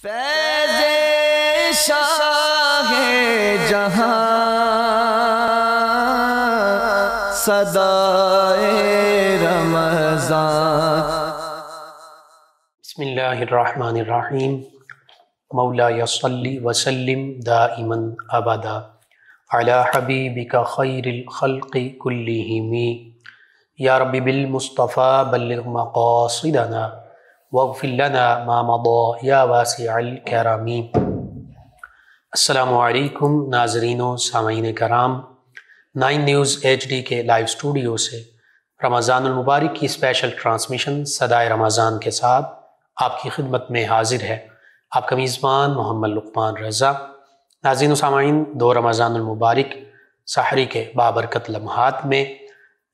فیض شاہ جہاں صدائے رمضان۔ بسم اللہ الرحمن الرحیم۔ مولا صلی وسلم دائما ابدا علی حبیبک خیر الخلق کلہم، یا رب بالمصطفیٰ بلغ مقاصدنا واغفر لنا ما مضى یا واسع الکرم۔ السلام علیکم ناظرین و سامعین کرام، 9 نیوز HD کے لائیو اسٹوڈیو سے رمضان المبارک کی اسپیشل ٹرانسمیشن صدائے رمضان کے ساتھ آپ کی خدمت میں حاضر ہے آپ کا میزبان محمد لقمان رضا۔ ناظرین و سامعین، 2 رمضان المبارک سحری کے بابرکت لمحات میں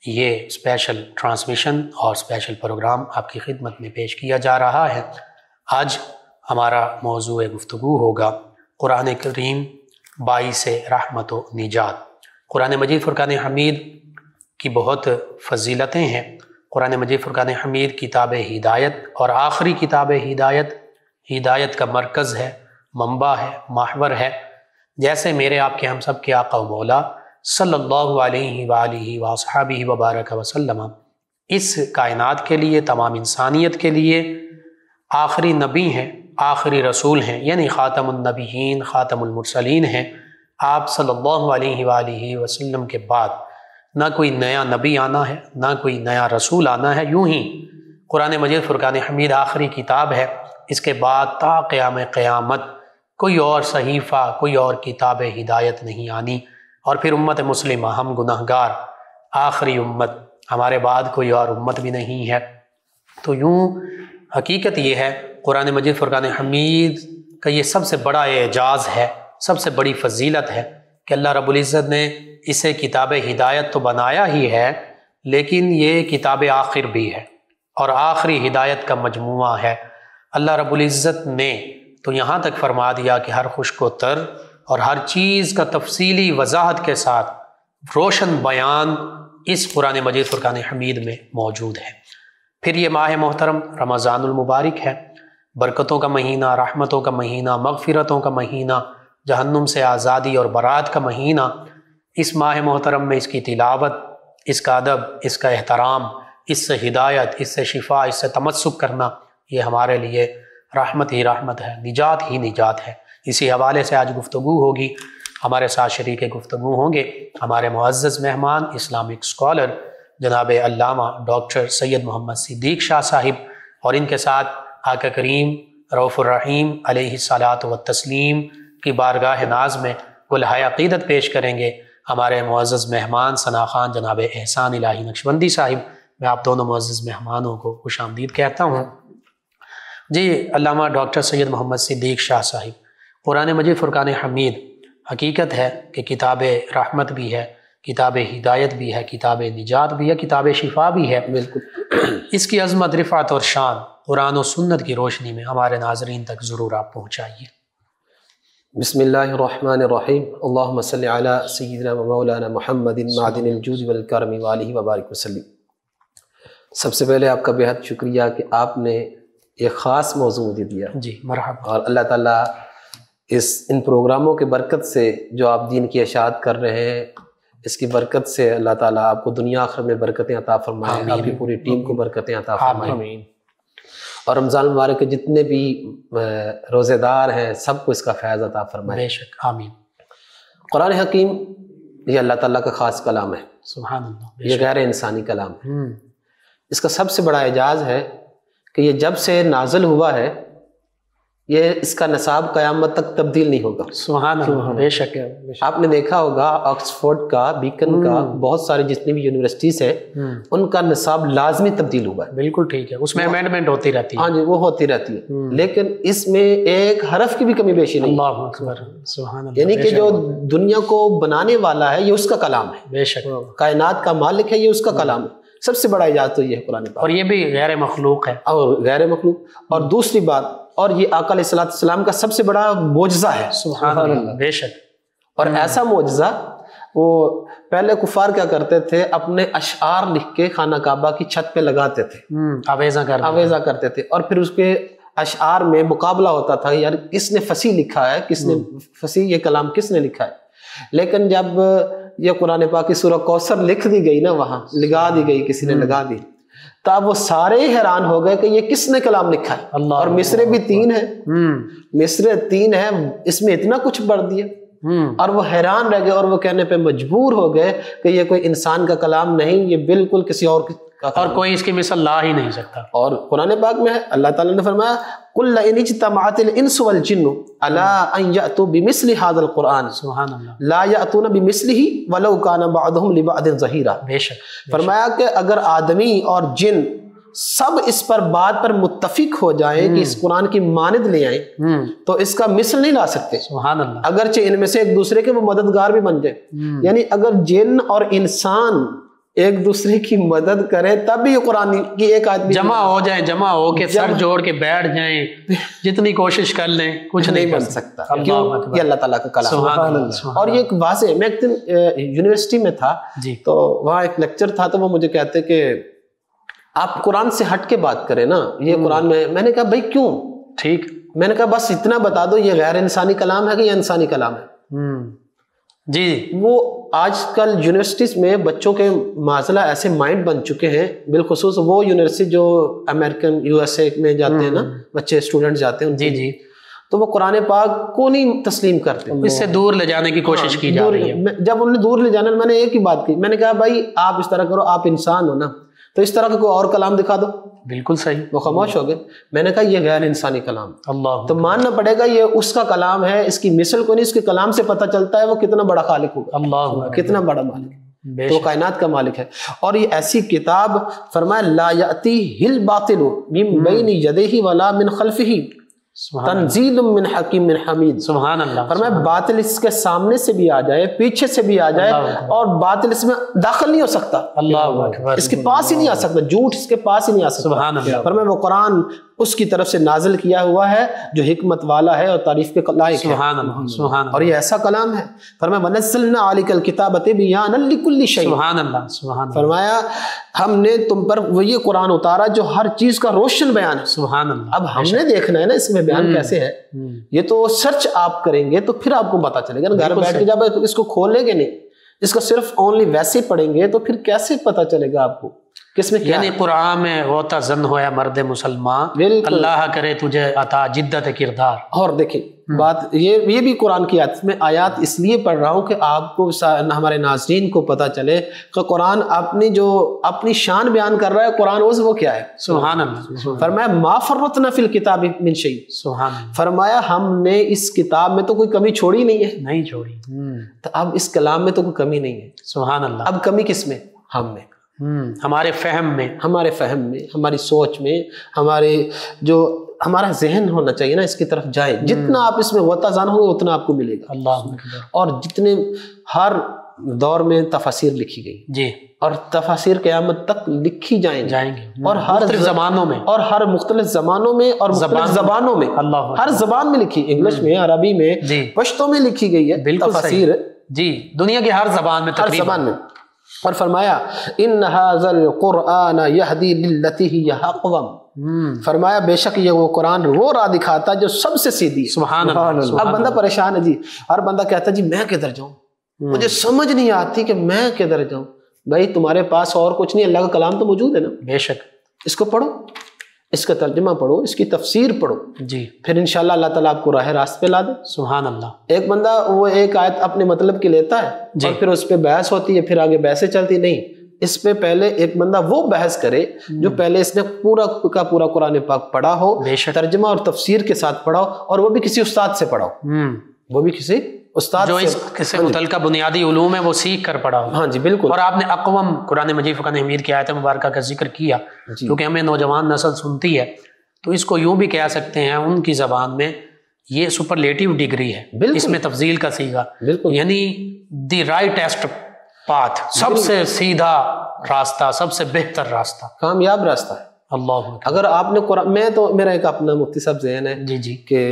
یہ اسپیشل ٹرانسمیشن اور اسپیشل پروگرام آپ کی خدمت میں پیش کیا جا رہا ہے۔ آج ہمارا موضوع گفتگو ہوگا قرآن کریم باعث رحمت و نجات۔ قرآن مجید فرقان حمید کی بہت فضیلتیں ہیں۔ قرآن مجید فرقان حمید کتاب ہدایت اور آخری کتاب ہدایت، ہدایت کا مرکز ہے، منبع ہے، محور ہے۔ جیسے میرے آپ کے ہم سب کے آقا و مولا صلی اللہ علیہ وآلہ وصحبہ وبارک وسلم اس کائنات کے لیے، تمام انسانیت کے لیے آخری نبی ہیں، آخری رسول ہیں، یعنی خاتم النبیین، خاتم المرسلین ہیں۔ آپ صلی اللہ علیہ وآلہ وسلم کے بعد نہ کوئی نیا نبی آنا ہے، نہ کوئی نیا رسول آنا ہے۔ یوں ہی قرآن مجید فرقان حمید آخری کتاب ہے۔ اس کے بعد تا قیام قیامت کوئی اور صحیفہ، کوئی اور کتاب ہدایت نہیں آنی، اور پھر امت مسلمہ، ہم گناہگار، آخری امت، ہمارے بعد کوئی اور امت بھی نہیں ہے۔ تو یوں حقیقت یہ ہے، قرآن مجید فرقان حمید کا یہ سب سے بڑا اعجاز ہے، سب سے بڑی فضیلت ہے کہ اللہ رب العزت نے اسے کتاب ہدایت تو بنایا ہی ہے، لیکن یہ کتاب آخر بھی ہے اور آخری ہدایت کا مجموعہ ہے۔ اللہ رب العزت نے تو یہاں تک فرما دیا کہ ہر خشک و تر اور ہر چیز کا تفصیلی وضاحت کے ساتھ روشن بیان اس قرآن مجید فرقان حمید میں موجود ہے۔ پھر یہ ماہ محترم رمضان المبارک ہے، برکتوں کا مہینہ، رحمتوں کا مہینہ، مغفرتوں کا مہینہ، جہنم سے آزادی اور برات کا مہینہ۔ اس ماہ محترم میں اس کی تلاوت، اس کا ادب، اس کا احترام، اس سے ہدایت، اس سے شفا، اس سے تمسک کرنا، یہ ہمارے لیے رحمت ہی رحمت ہے، نجات ہی نجات ہے۔ اسی حوالے سے آج گفتگو ہوگی، ہمارے ساتھ شریک گفتگو ہوں گے ہمارے معزز مہمان، اسلامک اسکالر جناب علامہ ڈاکٹر سید محمد صدیق شاہ صاحب، اور ان کے ساتھ آقا کریم رؤوف الرحیم علیہ الصلاۃ والتسلیم کی بارگاہ ناز میں گلہائے عقیدت پیش کریں گے ہمارے معزز مہمان ثنا خان جناب احسان الہی نقشبندی صاحب۔ میں آپ دونوں معزز مہمانوں کو خوش آمدید کہتا ہوں۔ جی علامہ ڈاکٹر سید محمد صدیق شاہ صاحب، قرآن مجید فرقان حمید حقیقت ہے کہ کتاب رحمت بھی ہے، کتاب ہدایت بھی ہے، کتاب نجات بھی ہے، کتاب شفا بھی ہے۔ بالکل اس کی عظمت، رفعت اور شان قرآن و سنت کی روشنی میں ہمارے ناظرین تک ضرور آپ پہنچائیے۔ بسم اللہ الرحمن الرحیم۔ اللہم صلی علی سیدنا و مولانا محمد معدن الجود والکرم وآلہ وبارک وسلم۔ سب سے پہلے آپ کا بہت شکریہ کہ آپ نے ایک خاص موضوع مجھے دیا۔ جی مرحبا۔ اور اللہ تعالیٰ ان پروگراموں کے برکت سے جو آپ دین کی اشاعت کر رہے ہیں، اس کی برکت سے اللہ تعالیٰ آپ کو دنیا آخرت میں برکتیں عطا فرمائے، آپ کی پوری ٹیم کو برکتیں عطا فرمائے، اور رمضان مبارک کے جتنے بھی روزے دار ہیں سب کو اس کا فیض عطا فرمائے۔ بے شک، آمین۔ قرآن حکیم یہ اللہ تعالیٰ کا خاص کلام ہے، سبحان اللہ، یہ غیر انسانی کلام ہے۔ اس کا سب سے بڑا اعجاز ہے کہ یہ جب سے نازل ہوا ہے، یہ اس کا نصاب قیامت تک تبدیل نہیں ہوگا۔ سبحان اللہ، بے شک۔ آپ نے دیکھا ہوگا آکسفورڈ کا، بیکن کا، بہت سارے جتنی بھی یونیورسٹیز ہیں ان کا نصاب لازمی تبدیل ہوا ہے۔ بالکل ٹھیک ہے، اس میں امینڈمنٹ ہوتی رہتی ہے۔ ہاں جی، وہ ہوتی رہتی ہے، لیکن اس میں ایک حرف کی بھی کمی بیشی نہیں۔ اللہ اکبر، سبحان اللہ۔ یعنی کہ جو دنیا کو بنانے والا ہے یہ اس کا کلام ہے، بے شک، کائنات کا مالک ہے، یہ اس کا کلام ہے۔ سب سے بڑا اعجاز تو یہ ہے قرآن پاک، اور یہ بھی غیر مخلوق ہے، اور غیر مخلوق۔ اور دوسری بات، اور یہ آقا علیہ الصلوۃ والسلام کا سب سے بڑا معجزہ ہے۔ سبحان اللہ، بے شک۔ اور ایسا معجزہ، وہ پہلے کفار کیا کرتے تھے، اپنے اشعار لکھ کے خانہ کعبہ کی چھت پہ لگاتے تھے، آویزاں کرتے تھے، اور پھر اس کے اشعار میں مقابلہ ہوتا تھا یار کس نے فصیح لکھا ہے، کس نے فصیح یہ کلام کس نے لکھا ہے. لیکن جب یہ قرآن پاک کی سورہ کوثر لکھ دی گئی نا، وہاں لگا دی گئی، کسی نے لگا دی، تب وہ سارے حیران ہو گئے کہ یہ کس نے کلام لکھا ہے. اور مصرے بھی 3 ہیں، مصرے 3 ہیں، اس میں اتنا کچھ بڑھ دیا. اور وہ حیران رہ گئے اور وہ کہنے پہ مجبور ہو گئے کہ یہ کوئی انسان کا کلام نہیں، یہ بالکل کسی اور کا اور کوئی اس کی مثال لا ہی نہیں سکتا. اور قرآن پاک میں ہے اللہ تعالیٰ نے فرمایا قُلْ لَئِنِ اجْتَمَعَتِ الْإِنسُ وَالْجِنُّ عَلَىٰ أَن يَأْتُوا بِمِثْلِ هَٰذَا الْقُرْآنِ سبحان اللہ، لَا يَأْتُونَ بِمِثْلِهِ وَلَوْ كَانَ بَعْضُهُمْ لِبَعْضٍ ظَهِيرًا. بے شک. فرمایا کہ اگر آدمی اور جن سب اس پر بات پر متفق ہو جائیں کہ اس قرآن کی مانند لے آئیں تو اس کا مثل نہیں لا سکتے. سبحان اللہ. اگرچہ ان میں سے ایک دوسرے کے وہ مددگار بھی بن جائے. یعنی اگر جن اور انسان ایک دوسرے کی مدد کرے تب بھی یہ قرآن کی ایک آیت جمع ہو جائیں، جمع ہو کے سر جوڑ کے بیٹھ جائیں، جتنی کوشش کر لیں کچھ نہیں بن سکتا. کیوں؟ یہ اللہ تعالیٰ کا کلام. اور یہ ایک واضح، میں ایک دن یونیورسٹی میں تھا تو وہاں ایک لیکچر تھا تو وہ مجھے کہتے کہ آپ قرآن سے ہٹ کے بات کریں نا، یہ قرآن میں نے کہا بھائی کیوں؟ ٹھیک. میں نے کہا بس اتنا بتا دو یہ غیر انسانی کلام ہے کہ یہ انسانی کلام ہے. جی. وہ آج کل یونیورسٹیز میں بچوں کے معاذلہ ایسے مائنڈ بن چکے ہیں، بالخصوص وہ یونیورسٹی جو امریکن USA میں جاتے ہیں نا بچے، اسٹوڈنٹ جاتے ہیں. جی جی. تو وہ قرآن پاک کو نہیں تسلیم کرتے، اس سے دور لے جانے کی کوشش کی جا رہی ہے. جب انہوں نے دور لے جانا، میں نے ایک ہی بات کی، میں نے کہا بھائی آپ اس طرح کرو، آپ انسان ہو نا، تو اس طرح کا کوئی اور کلام دکھا دو. بالکل صحیح. وہ خاموش ہو گئے. میں نے کہا یہ غیر انسانی کلام، اللہ تو ماننا پڑے گا یہ اس کا کلام ہے، اس کی مثل کو نہیں، اس کے کلام سے پتہ چلتا ہے وہ کتنا بڑا خالق ہوگا، اللہ کتنا بڑا مالک ہے، تو کائنات کا مالک ہے. اور یہ ایسی کتاب فرمایا لا یأتیہ الباطل من بین یدیہ ولا من خلفہ تنزیل من حکیم حمید. سبحان اللہ. فرمایا باطل اس کے سامنے سے بھی آ جائے، پیچھے سے بھی آ جائے، اور باطل اس میں داخل نہیں ہو سکتا، اللہ اکبر، اس کے پاس ہی نہیں آ سکتا، جھوٹ اس کے پاس ہی نہیں آ سکتا. سبحان اللہ. فرمایا وہ قرآن اس کی طرف سے نازل کیا ہوا ہے جو حکمت والا ہے اور تعریف کے لائق ہے. سبحان اللہ. سبحان اور یہ ایسا کلام ہے. فرمایا وَنَزَّلْنَا عَلَيْكَ الْكِتَابَ تِبْيَانًا لِكُلِّ شَيْءٍ. سبحان اللہ. سبحان اللہ. فرمایا ہم نے تم پر وہ یہ قرآن اتارا جو ہر چیز کا روشن بیان ہے. سبحان اللہ. اب ہم نے دیکھنا ہے نا اس میں بیان کیسے ہے، یہ تو سرچ آپ کریں گے تو پھر آپ کو پتا چلے گا نا. گھر بیٹھ کے جب اس کو کھولیں گے نہیں، اس کو صرف اونلی ویسے پڑھیں گے تو پھر کیسے پتا چلے گا آپ کو کس میں کیا. یعنی قرآن میں ہوتا زن ہویا مرد مسلمان، اللہ کرے تجھے عطا جدت کردار. اور دیکھیں بات یہ بھی قرآن کی آیت میں آیات اس لیے پڑھ رہا ہوں کہ آپ کو ہمارے ناظرین کو پتا چلے کہ قرآن اپنی شان بیان کر رہا ہے. قرآن وہ کیا ہے. سبحان اللہ. فرمایا ما فرطنا فی الکتاب من شیء. سبحان اللہ. فرمایا ہم نے اس کتاب میں تو کوئی کمی چھوڑی نہیں ہے، نہیں چھوڑی. تو اب اس کلام میں تو کوئی کمی نہیں ہے. سبحان اللہ. اب کمی کس میں؟ ہم میں، ہمارے فہم میں، ہماری سوچ میں، ہمارا ذہن ہونا چاہیے نا اس کی طرف جائے. جتنا آپ اس میں غوطہ زن ہو اتنا آپ کو ملے گا. اللہ. اور جتنے ہر دور میں تفاسیر لکھی گئی جی، اور تفاسیر قیامت تک لکھی جائیں گے، اور ہر زمانوں میں، اور ہر مختلف زمانوں میں اور مختلف زبانوں میں، ہر زبان میں لکھی، انگلش میں، عربی میں، پشتو میں لکھی گئی ہے تفاسیر. جی، دنیا کی ہر زبان میں، ہر زبان میں. اور فرمایا ان ھذا القرآن یہدی للتی ہی اقوم. فرمایا بے شک یہ وہ قرآن وہ راہ دکھاتا جو سب سے سیدھی ہے. سبحان اللہ. اب بندہ پریشان ہے جی، ہر بندہ کہتا ہے جی میں کدھر جاؤں، مجھے سمجھ نہیں آتی کہ میں کدھر جاؤں. بھائی تمہارے پاس اور کچھ نہیں، اللہ کا کلام تو موجود ہے نا. بے شک. اس کو پڑھو، اس کا ترجمہ پڑھو، اس کی تفسیر پڑھو، جی، پھر انشاءاللہ اللہ تعالیٰ آپ کو راہ راست پہ لا دے. سبحان اللہ. ایک بندہ وہ ایک آیت اپنے مطلب کی لیتا ہے اور پھر اس پہ بحث ہوتی ہے، پھر آگے بحثیں چلتی. نہیں، اس پہ پہلے ایک بندہ وہ بحث کرے جو پہلے اس نے پورا کا پورا قرآن پاک پڑھا ہو، ترجمہ اور تفسیر کے ساتھ پڑھا ہو، اور وہ بھی کسی استاد سے پڑھا ہو، وہ بھی کسی استاد جو اس سے متعلقہ بنیادی علوم ہے وہ سیکھ کر پڑھا ہو. ہاں جی بالکل. اور آپ نے اقوام قرآن مجید فرقان حمید کی آیت مبارکہ کا ذکر کیا، کیونکہ ہمیں نوجوان نسل سنتی ہے تو اس کو یوں بھی کہہ سکتے ہیں ان کی زبان میں یہ سپرلیٹیو ڈگری ہے، اس میں تفضیل کا صیغہ، یعنی دی رائٹسٹ پاتھ، سب سے سیدھا راستہ، سب سے بہتر راستہ، کامیاب راستہ ہے. اللہ. اگر آپ نے قرآن، میں تو میرا ایک اپنا مفتی صاحب ذہن ہے جی جی کہ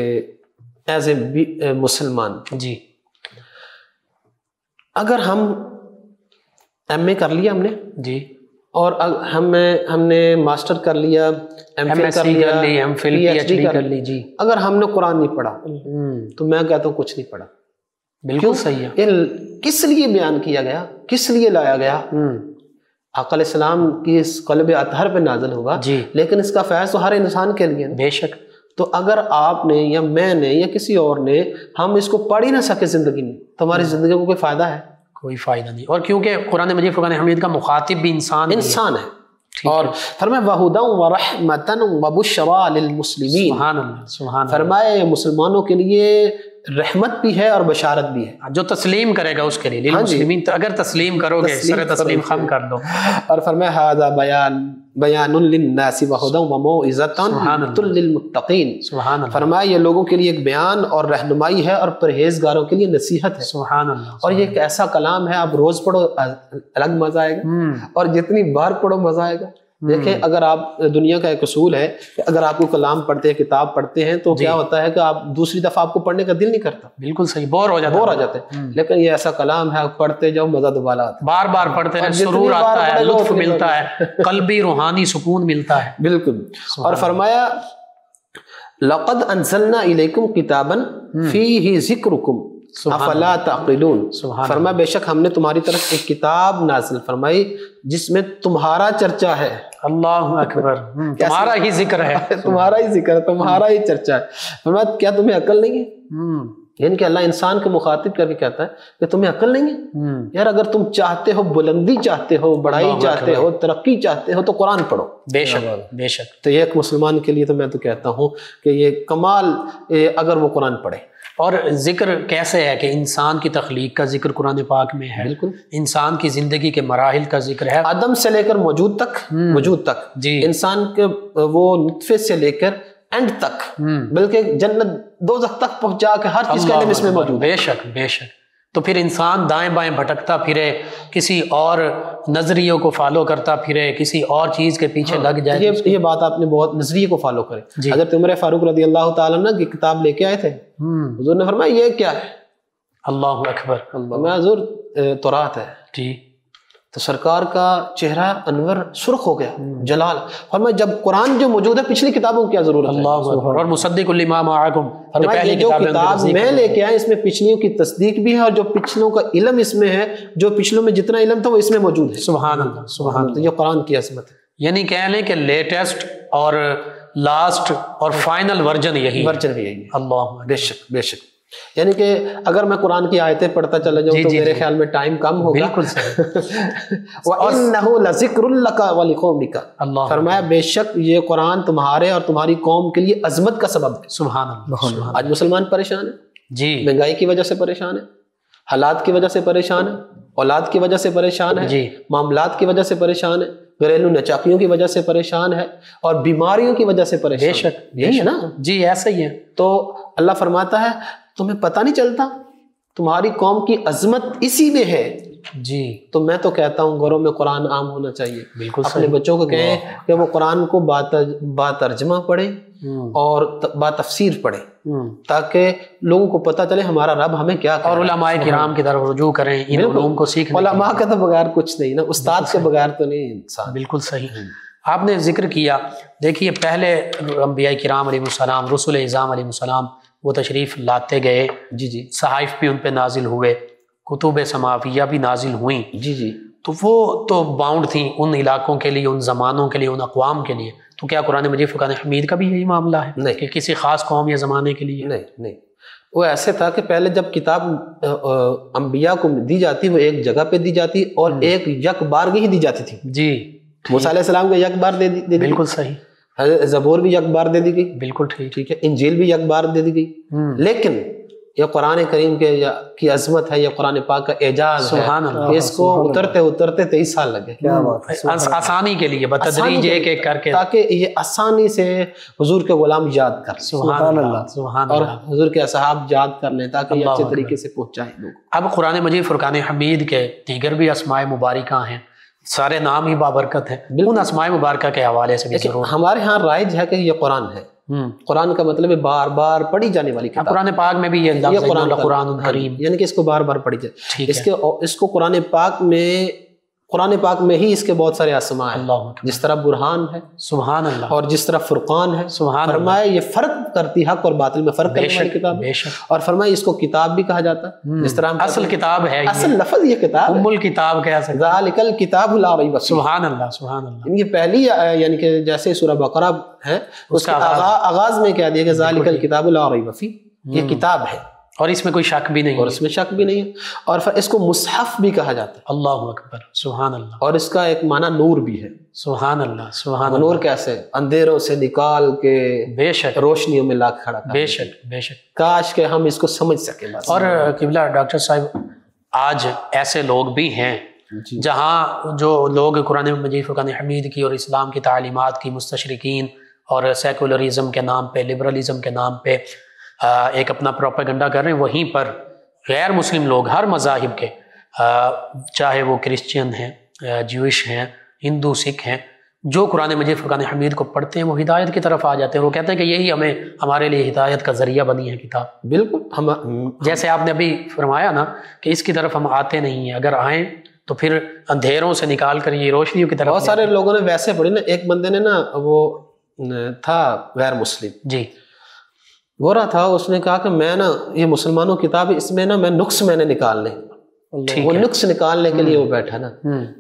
ایز اے مسلمان، جی، اگر ہم ایم اے کر لیا ہم نے جی، اور ہم نے ماسٹر کر لیا، ایم فل کر لیا، M Phil P H D کر لی، جی، اگر ہم نے قرآن نہیں پڑھا تو میں کہتا ہوں کچھ نہیں پڑھا۔ بالکل صحیح ہے۔ کس لیے بیان کیا گیا، کس لیے لایا گیا؟ آقا علیہ السلام کی اس قلب اطہر پہ نازل ہوا، جی، لیکن اس کا فیض تو ہر انسان کے لیے، بے شک۔ تو اگر آپ نے یا میں نے یا کسی اور نے ہم اس کو پڑھ ہی نہ سکے زندگی میں تو ہماری زندگی کو کوئی فائدہ ہے؟ کوئی فائدہ نہیں۔ اور کیونکہ قرآن مجید فرقان حمید کا مخاطب بھی انسان ہے، اور فرمائے وَهُدًى وَرَحْمَةً وَبُشْرَىٰ لِلْمُسْلِمِينَ، سبحان اللہ، سبحان اللہ، فرمائے مسلمانوں کے لیے رحمت بھی ہے اور بشارت بھی ہے، جو تسلیم کرے گا اس کے لیے، للمسلمین، اگر تسلیم کرو گے، سر تسلیم خم کر دو۔ اور فرمائے هَذَا بَيَانٌ لِلنَّاسِ وَهُدًى وَمَوْعِظَةً لِلْمُتَّقِينَ، سبحان اللہ، فرمائے یہ لوگوں کے لیے ایک بیان اور رہنمائی ہے اور پرہیزگاروں کے لیے نصیحت ہے۔ سبحان اللہ۔ اور یہ ایک ایسا کلام ہے، آپ روز پڑھو الگ مزہ آئے گا، اور جتنی بار پڑھو مزہ آئے گا۔ دیکھیں، اگر آپ دنیا کا ایک اصول ہے کہ اگر آپ کو کلام پڑھتے ہیں، کتاب پڑھتے ہیں، تو کیا ہوتا ہے کہ آپ دوسری دفعہ آپ کو پڑھنے کا دل نہیں کرتا، بالکل صحیح، بور ہو جاتے ہیں۔ لیکن یہ ایسا کلام ہے، آپ پڑھتے جاؤ، مزہ دوبارہ آتا ہے، بار بار پڑھتے ہیں، سرور آتا ہے، لطف ملتا ہے، قلبی روحانی سکون ملتا ہے۔ بالکل۔ اور فرمایا لقد انزلنا الیکم کتابا فیہ ذکرکم افلا تعقلون، فرمایا بے شک ہم نے تمہاری طرف ایک کتاب نازل فرمائی جس میں تمہارا چرچا ہے۔ اللہ اکبر، تمہارا ہی ذکر ہے، تمہارا ہی ذکر ہے، تمہارا ہی چرچا ہے۔ فرمایا کیا تمہیں عقل نہیں ہے؟ یعنی کہ اللہ انسان کو مخاطب کر کے کہتا ہے کہ تمہیں عقل نہیں ہے؟ یار اگر تم چاہتے ہو، بلندی چاہتے ہو، بڑائی چاہتے ہو، ترقی چاہتے ہو، تو قرآن پڑھو۔ بے شک، بے شک۔ تو یہ ایک مسلمان کے لیے تو میں تو کہتا ہوں کہ یہ کمال اگر وہ قرآن پڑھے۔ اور ذکر کیسے ہے کہ انسان کی تخلیق کا ذکر قرآن پاک میں ہے، بالکل، انسان کی زندگی کے مراحل کا ذکر ہے، آدم سے لے کر وجود تک، جی، انسان کے وہ نطفے سے لے کر اینڈ تک، بلکہ جنت دوزخ تک پہنچا کے ہر چیز کا علم اس میں موجود ہے۔ بے شک، بے شک۔ تو پھر انسان دائیں بائیں بھٹکتا پھرے، کسی اور نظریوں کو فالو کرتا پھرے، کسی اور چیز کے پیچھے لگ جائے۔ یہ بات آپ نے بہت نظریے کو فالو کرے۔ حضرت عمر فاروق رضی اللہ تعالیٰ عنہ کی کتاب لے کے آئے تھے، حضور نے فرمایا یہ کیا ہے؟ اللہ اکبر، میں حضور تورات ہے، جی، تو سرکار کا چہرہ انور سرخ ہو گیا، جلال۔ فرمایا جب قرآن جو موجود ہے، پچھلی کتابوں کی کیا ضرورت ہے؟ اللہ اکبر، اور مصدق لما معکم، جو کتاب میں لے کے آئے اس میں پچھلیوں کی تصدیق بھی ہے، اور جو پچھلوں کا علم اس میں ہے، جو پچھلوں میں جتنا علم تھا وہ اس میں موجود ہے۔ سبحان اللہ، سبحان اللہ۔ یہ قرآن کی عظمت ہے۔ یعنی کہہ لیں کہ لیٹسٹ اور لاسٹ اور فائنل ورژن یہی ہے۔ اللہ، بے شک، بے شک۔ یعنی کہ اگر میں قرآن کی آیتیں پڑھتا چلا جاؤں تو میرے خیال میں ٹائم کم ہوگا۔ بالکل صحیح۔ وَإِنَّهُ لَذِكْرٌ لَكَ وَلِقَوْمِكَ، فرمایا بے شک یہ قرآن تمہارے اور تمہاری قوم کے لیے عظمت کا سبب ہے۔ سبحان اللہ۔ آج مسلمان پریشان ہے، جی، مہنگائی کی وجہ سے پریشان ہے، حالات کی وجہ سے پریشان ہے، اولاد کی وجہ سے پریشان ہے، جی، معاملات کی وجہ سے پریشان ہے، گھریلو نچاکیوں کی وجہ سے پریشان ہے، اور بیماریوں کی وجہ سے پریشان ہے۔ بے شک، یہی ہے نا؟ جی، ایسا ہی ہے۔ تو اللہ فرماتا ہے تمہیں پتہ نہیں چلتا، تمہاری قوم کی عظمت اسی میں ہے۔ جی، تو میں تو کہتا ہوں گھروں میں قرآن عام ہونا چاہیے۔ بالکل، اپنے بچوں کو کہیں کہ وہ قرآن کو باترجمہ پڑھیں اور باتفسیر پڑھیں، تاکہ لوگوں کو پتہ چلے ہمارا رب ہمیں کیا کہہ رہا ہے، اور علماء کرام کی طرف رجوع کریں ان علوم کو سیکھنے۔ علماء کا تو بغیر کچھ نہیں نا، استاد کے بغیر تو نہیں انسان۔ بالکل صحیح۔ آپ نے ذکر کیا، دیکھیے پہلے انبیاء کرام علیہ السلام، رسول اعظام علیہ السلام، وہ تشریف لاتے گئے، جی، صحائف بھی ان پہ نازل ہوئے، کتب سماویہ بھی نازل ہوئیں، جی، تو وہ تو باؤنڈ تھیں ان علاقوں کے لیے، ان زمانوں کے لیے، ان اقوام کے لیے۔ تو کیا قرآن مجید فرقان حمید کا بھی یہی معاملہ ہے؟ نہیں، کہ کسی خاص قوم یا زمانے کے لیے؟ نہیں، وہ ایسے تھا کہ پہلے جب کتاب انبیاء کو دی جاتی وہ ایک جگہ پہ دی جاتی اور ایک یک بارگی ہی دی جاتی تھی۔ جی، موسیٰ علیہ السلام کو یک بار دے دی، بالکل صحیح۔ زبور بھی یک بار دے دی گئی، بالکل ٹھیک ہے، انجیل بھی یک بار دے دی گئی۔ لیکن یہ قرآن کریم کی عظمت ہے، یہ قرآن پاک کا اعجاز ہے، اس کو اترتے 23 سال لگے، آسانی کے لیے بتدریج ایک ایک کر کے، تاکہ یہ آسانی سے حضور کے غلام یاد کر لیں، سبحان اللہ، سبحان اور اللہ، حضور کے اصحاب یاد کر لیں تاکہ یہ اچھے طریقے سے پہنچائیں لوگ۔ اب قرآن مجید فرقان حمید کے دیگر بھی اسماء مبارکہ ہیں، سارے نام ہی بابرکت ہیں، ان اسماء مبارکہ کے حوالے سے بھی ضرور۔ ہمارے ہاں رائج ہے کہ یہ قرآن ہے، قرآن کا مطلب ہے بار بار پڑھی جانے والی کتاب۔ قرآن پاک میں بھی یہ لفظ قرآن کریم، یعنی کہ اس کو بار بار پڑھی جائے۔ اس کو قرآن پاک میں قرآن پاک میں ہی اس کے بہت سارے اسماء ہیں، اللہ اکبر، جس طرح برہان ہے سبحان اللہ، اور جس طرح فرقان ہے، سبحان اللہ، فرمایا یہ فرق کرتی حق اور باطل میں فرق کرنے والی کتاب ہے، بے شک، اور فرمایا اس کو کتاب بھی کہا جاتا ہے، جس طرح ہم اصل کتاب ہے، اصل لفظ یہ کتاب ام الکتاب کہہ سکتے ہیں، ذالک الکتاب لا ریب فیہ، سبحان اللہ، سبحان اللہ، ان کی پہلی یعنی کہ جیسے سورہ بقرہ ہے اس کا آغاز میں کہہ دیا کہ ذالک الکتاب لا ریب فیہ، یہ کتاب ہے اور اس میں کوئی شک بھی نہیں، اور اس میں شک بھی نہیں ہے، اور پھر اس کو مصحف بھی کہا جاتا ہے، اللہ اکبر، سبحان اللہ، اور اس کا ایک معنی نور بھی ہے، سبحان اللہ، سبحان اللہ، نور کیسے؟ اندھیروں سے نکال کے بے شک، روشنیوں میں لا کے کھڑا کر، بے شک، بے شک، کاش کہ ہم اس کو سمجھ سکیں بس۔ اور قبلہ ڈاکٹر صاحب آج ایسے لوگ بھی ہیں جہاں جو لوگ قرآن مجید فرقان حمید کی اور اسلام کی تعلیمات کی مستشرقین اور سیکولرزم کے نام پہ، لبرلزم کے نام پہ ایک اپنا پروپیگنڈا کر رہے ہیں، وہیں پر غیر مسلم لوگ ہر مذاہب کے، چاہے وہ کرسچین ہیں، جوئش ہیں، ہندو، سکھ ہیں، جو قرآن مجید فرقان حمید کو پڑھتے ہیں وہ ہدایت کی طرف آ جاتے ہیں، وہ کہتے ہیں کہ یہی ہمارے لیے ہدایت کا ذریعہ بنی ہے کتاب۔ بالکل، ہم جیسے آپ نے ابھی فرمایا نا کہ اس کی طرف ہم آتے نہیں ہیں، اگر آئیں تو پھر اندھیروں سے نکال کر یہ روشنیوں کی طرف۔ بہت سارے لوگوں نے ویسے پڑھی نا، ایک بندے نے نا وہ تھا غیر مسلم، جی، گورا تھا، اس نے کہا کہ میں نا یہ مسلمانوں کی کتاب ہے، اس میں نا میں نقص میں نے نکالنے، وہ نقص نکالنے کے لیے وہ بیٹھا نا،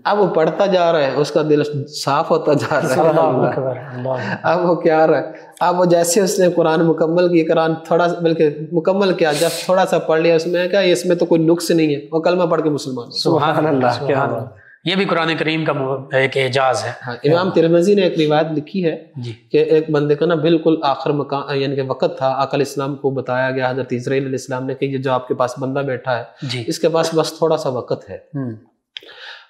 اب وہ پڑھتا جا رہا ہے، اس کا دل صاف ہوتا جا رہا ہے، اب وہ کیا رہا ہے، اب وہ جیسے اس نے قرآن مکمل کی، قرآن تھوڑا بلکہ مکمل کیا، جب تھوڑا سا پڑھ لیا اس میں کہا اس میں تو کوئی نقص نہیں ہے، وہ کلمہ پڑھ کے مسلمان۔ سبحان اللہ، کیا یہ بھی قرآن کریم کا ایک اعجاز ہے۔ امام ترمذی نے ایک روایت لکھی ہے جی، کہ ایک بندے کا نا بالکل آخر مقام یعنی کہ وقت تھا، آقا علیہ السلام کو بتایا گیا، حضرت اسرائیل علیہ السلام نے کہ یہ جو آپ کے پاس بندہ بیٹھا ہے جی، اس کے پاس بس تھوڑا سا وقت ہے،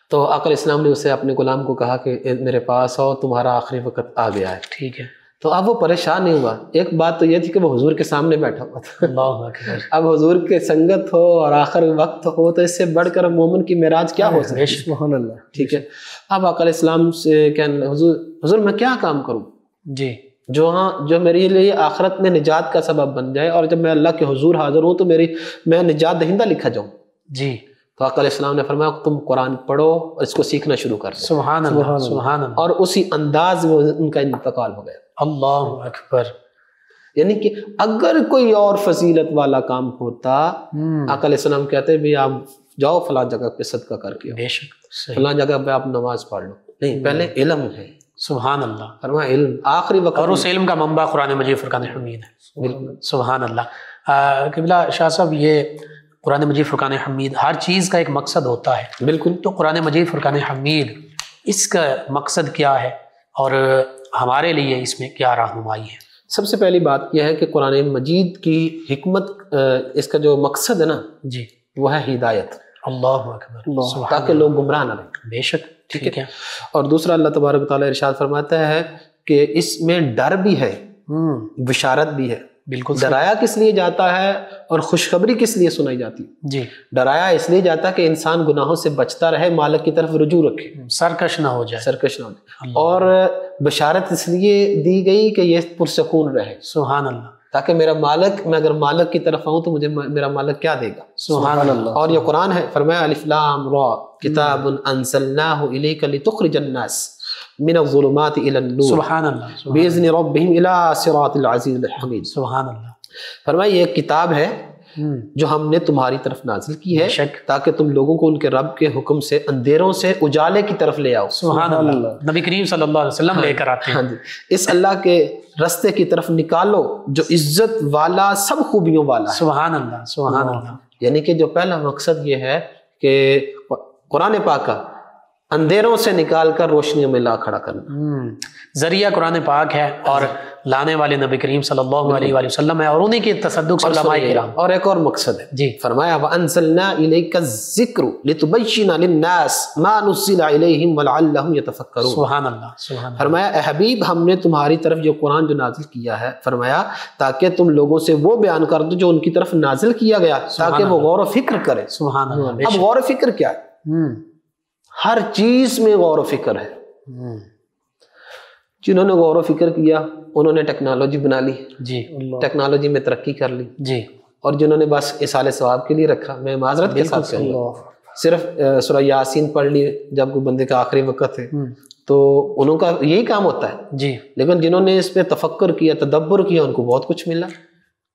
تو آقا علیہ السلام نے اسے اپنے غلام کو کہا کہ میرے پاس آؤ، تمہارا آخری وقت آ گیا ہے، ٹھیک ہے، تو اب وہ پریشان نہیں ہوا۔ ایک بات تو یہ تھی کہ وہ حضور کے سامنے بیٹھا ہوا تھا، اللہ اکبر، اب حضور کے سنگت ہو اور آخر وقت ہو تو اس سے بڑھ کر مومن کی معراج کیا ہو سکتی ہے؟ سبحان اللہ، ٹھیک ہے۔ اب آقا علیہ السلام سے کہنے حضور میں کیا کام کروں جی، جو میرے لیے آخرت میں نجات کا سبب بن جائے، اور جب میں اللہ کے حضور حاضر ہوں تو میں نجات دہندہ لکھا جاؤں۔ جی، تو آقا علیہ السلام نے فرمایا تم قرآن پڑھو اور اس کو سیکھنا شروع کر دو۔ سبحان اللہ، سبحان اللہ، اور اسی انداز میں ان کا انتقال ہو گیا۔ اللہ اکبر، یعنی کہ اگر کوئی اور فضیلت والا کام ہوتا، آقا علیہ السلام کہتے بھی آپ جاؤ فلاں جگہ پہ صدقہ کر کے، بے شک، فلاں جگہ پہ آپ نماز پڑھ لو، نہیں، پہلے علم ہے، سبحان اللہ، فرمایا علم آخری وقت، اور اس علم کا منبع قرآن مجید فرقان حمید ہے، سبحان اللہ۔ قبلہ شاہ صاحب، یہ قرآن مجید فرقان حمید ہر چیز کا ایک مقصد ہوتا ہے، بالکل، تو قرآن مجید فرقان حمید اس کا مقصد کیا ہے اور ہمارے لیے اس میں کیا رہنمائی ہے؟ سب سے پہلی بات یہ ہے کہ قرآن مجید کی حکمت، اس کا جو مقصد ہے نا جی، وہ ہے ہدایت، اللہ اکبر، تاکہ لوگ گمراہ نہ رہیں، بے شک، ٹھیک ہے۔ اور دوسرا اللہ تبارک و تعالیٰ ارشاد فرماتا ہے کہ اس میں ڈر بھی ہے، بشارت بھی ہے، بالکل، ڈرایا کس لیے جاتا ہے اور خوشخبری کس لیے سنائی جاتی ہے؟ جی، ڈرایا اس لیے جاتا ہے کہ انسان گناہوں سے بچتا رہے، مالک کی طرف رجوع رکھے، سرکش نہ ہو جائے، سرکش نہ ہو جائے، اور بشارت اس لیے دی گئی کہ یہ پرسکون رہے، سبحان اللہ، تاکہ میرا مالک، میں اگر مالک کی طرف آؤں تو مجھے میرا مالک کیا دے گا، سبحان اللہ، اور یہ قرآن ہے، فرمایا الف لام را کتاب انزلناہ الیک لتخرج الناس من الظلمات الى النور سبحان اللہ، باذن ربهم الى صراط العزیز الحمید، سبحان اللہ، فرمایا یہ ایک کتاب ہے جو ہم نے تمہاری طرف نازل کی ہے تاکہ تم لوگوں کو ان کے رب کے حکم سے اندھیروں سے اجالے کی طرف لے آؤ، سبحان اللہ، نبی کریم صلی اللہ علیہ وسلم لے کر آتے ہیں، اس اللہ کے رستے کی طرف نکالو جو عزت والا، سب خوبیوں والا ہے، سبحان اللہ، سبحان اللہ، یعنی کہ جو پہلا مقصد یہ ہے کہ قرآن پاک کا اندھیروں سے نکال کر روشنیوں میں لا کھڑا کرنا، ذریعہ قرآن پاک ہے اور لانے والے نبی کریم صلی اللہ علیہ وآلہ وسلم ہے، اور انہی کے تصدق سے علماء کرام، اور ایک اور مقصد ہے، جی، فرمایا وَأَنزَلْنَا إِلَيْكَ الذِّكْرُ لِتُبَيِّنَ لِلنَّاسِ مَا نُزِّلَ إِلَيْهِمْ وَلَعَلَّهُمْ يَتَفَكَّرُونَ، سبحان اللہ، سبحان اللہ، فرمایا اے حبیب ہم نے تمہاری طرف یہ قرآن جو نازل کیا ہے، فرمایا تاکہ تم لوگوں سے وہ بیان کر دو جو ان کی طرف نازل کیا گیا، تاکہ وہ غور و فکر کرے، سبحان اللہ، اب غور و فکر کیا ہے؟ ہر چیز میں غور و فکر ہے، جنہوں نے غور و فکر کیا انہوں نے ٹیکنالوجی بنا لی، جی، ٹیکنالوجی میں ترقی کر لی، جی، اور جنہوں نے بس اصالہ ثواب کے لیے رکھا، میں معذرت کے ساتھ کہوں گا، صرف سورہ یاسین پڑھ لی جب کوئی بندے کا آخری وقت ہے تو انہوں کا یہی کام ہوتا ہے جی، لیکن جنہوں نے اس پہ تفکر کیا، تدبر کیا، ان کو بہت کچھ ملا.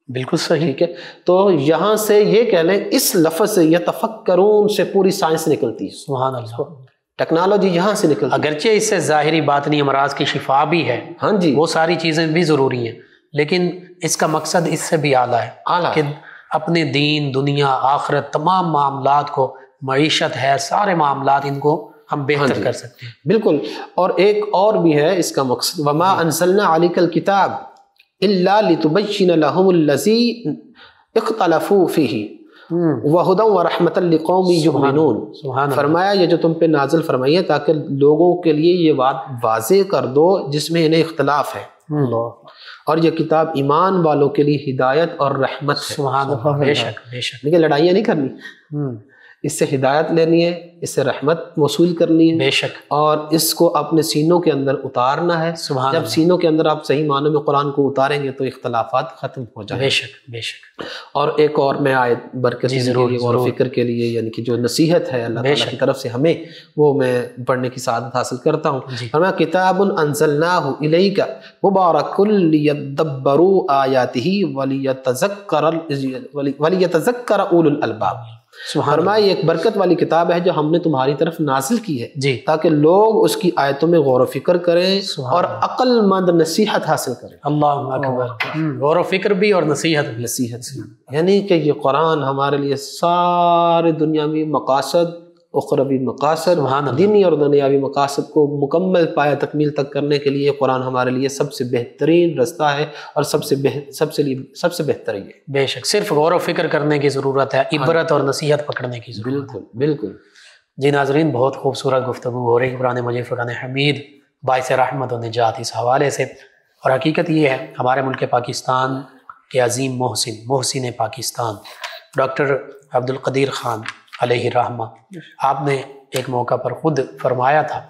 بالکل صحیح. ٹھیک ہے، تو یہاں سے یہ کہہ لیں اس لفظ سے یتفکرون سے پوری سائنس نکلتی ہے، سبحان اللہ. ٹیکنالوجی یہاں سے نکلتی ہے. اگرچہ اس سے ظاہری باطنی امراض کی شفا بھی ہے، ہاں جی، وہ ساری چیزیں بھی ضروری ہیں، لیکن اس کا مقصد اس سے بھی اعلیٰ ہے اعلیٰ کہ اپنے دین، دنیا، آخرت، تمام معاملات کو، معیشت ہے، سارے معاملات ان کو ہم بہتر کر سکتے ہیں. بالکل. اور ایک اور بھی ہے اس کا مقصد، وما انزلنا علیک الکتاب الا لتبین لهم الذی اختلفوا فیہ وہدی ورحمۃ لقوم یؤمنون. فرمایا یہ جو تم پہ نازل فرمائی ہے تاکہ لوگوں کے لیے یہ بات واضح کر دو جس میں انہیں اختلاف ہے، اور یہ کتاب ایمان والوں کے لیے ہدایت اور رحمت ہے. سبحان اللہ. بے شک بے شک. لیکن لڑائیاں نہیں کرنی، اس سے ہدایت لینی ہے، اس سے رحمت موصول کرنی ہے، بے شک. اور اس کو اپنے سینوں کے اندر اتارنا ہے. سبحان جب اللہ. سینوں کے اندر آپ صحیح معنوں میں قرآن کو اتاریں گے تو اختلافات ختم ہو جائیں گے. بے شک بے شک. اور ایک اور میں آیت برکت غور و فکر کے لیے، یعنی کہ جو نصیحت ہے اللہ تعالیٰ کی طرف سے ہمیں، وہ میں پڑھنے کی سعادت حاصل کرتا ہوں. فرمایا کتاب انزلناہ الیک مبارک لیدبروا آیاتہ ولیتذکر اولو الالباب. فرمایا یہ ایک برکت والی کتاب ہے جو ہم نے تمہاری طرف نازل کی ہے جی، تاکہ لوگ اس کی آیتوں میں غور و فکر کریں اور عقل مند نصیحت حاصل کریں. اللہ اکبر. غور و فکر بھی اور نصیحت بھی. نصیحت، یعنی کہ یہ قرآن ہمارے لیے سارے دنیاوی مقاصد، اخروی مقاصد، دینی اور دنیاوی مقاصد کو مکمل پایہ تکمیل تک کرنے کے لیے قرآن ہمارے لیے سب سے بہترین رستہ ہے اور سب سے بہتر ہے. بے شک. صرف غور و فکر کرنے کی ضرورت ہے، عبرت اور نصیحت پکڑنے کی ضرورت. بالکل بالکل. جی ناظرین، بہت خوبصورت گفتگو ہو رہی ہے قرآن مجید فرقان حمید باعث رحمت و نجات اس حوالے سے. اور حقیقت یہ ہے ہمارے ملک پاکستان کے عظیم محسن پاکستان ڈاکٹر عبدالقدیر خان علیہ الرحمہ، آپ نے ایک موقع پر خود فرمایا تھا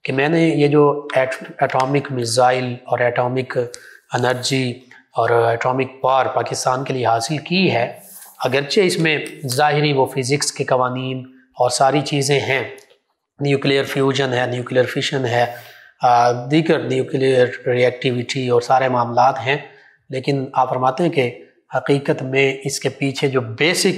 کہ میں نے یہ جو ایٹامک میزائل اور ایٹامک انرجی اور ایٹامک پاور پاکستان کے لیے حاصل کی ہے، اگرچہ اس میں ظاہری وہ فزکس کے قوانین اور ساری چیزیں ہیں، نیوکلیئر فیوژن ہے، نیوکلیئر فیشن ہے، دیگر نیوکلیئر ری ایکٹیویٹی اور سارے معاملات ہیں، لیکن آپ فرماتے ہیں کہ حقیقت میں اس کے پیچھے جو بیسک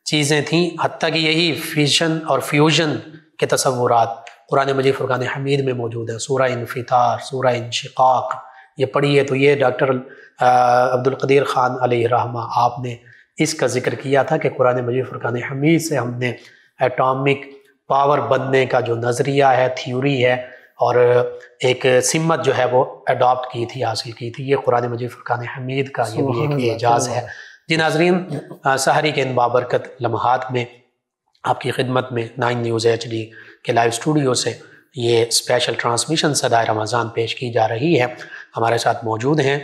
چیزیں تھیں، حتیٰ کہ یہی فیشن اور فیوژن کے تصورات قرآن مجید فرقان حمید میں موجود ہیں. سورہ انفطار، سورہ انشقاق، یہ پڑھیے تو یہ ڈاکٹر عبدالقدیر خان علیہ الرحمہ آپ نے اس کا ذکر کیا تھا کہ قرآن مجید فرقان حمید سے ہم نے ایٹامک پاور بننے کا جو نظریہ ہے، تھیوری ہے، اور ایک سمت جو ہے وہ اڈاپٹ کی تھی، حاصل کی تھی. یہ قرآن مجید فرقان حمید کا یہ بھی ایک اعجاز ہے. جی ناظرین، سحری کے ان بابرکت لمحات میں آپ کی خدمت میں 9 نیوز HD کے لائیو اسٹوڈیو سے یہ اسپیشل ٹرانسمیشن صدائے رمضان پیش کی جا رہی ہے. ہمارے ساتھ موجود ہیں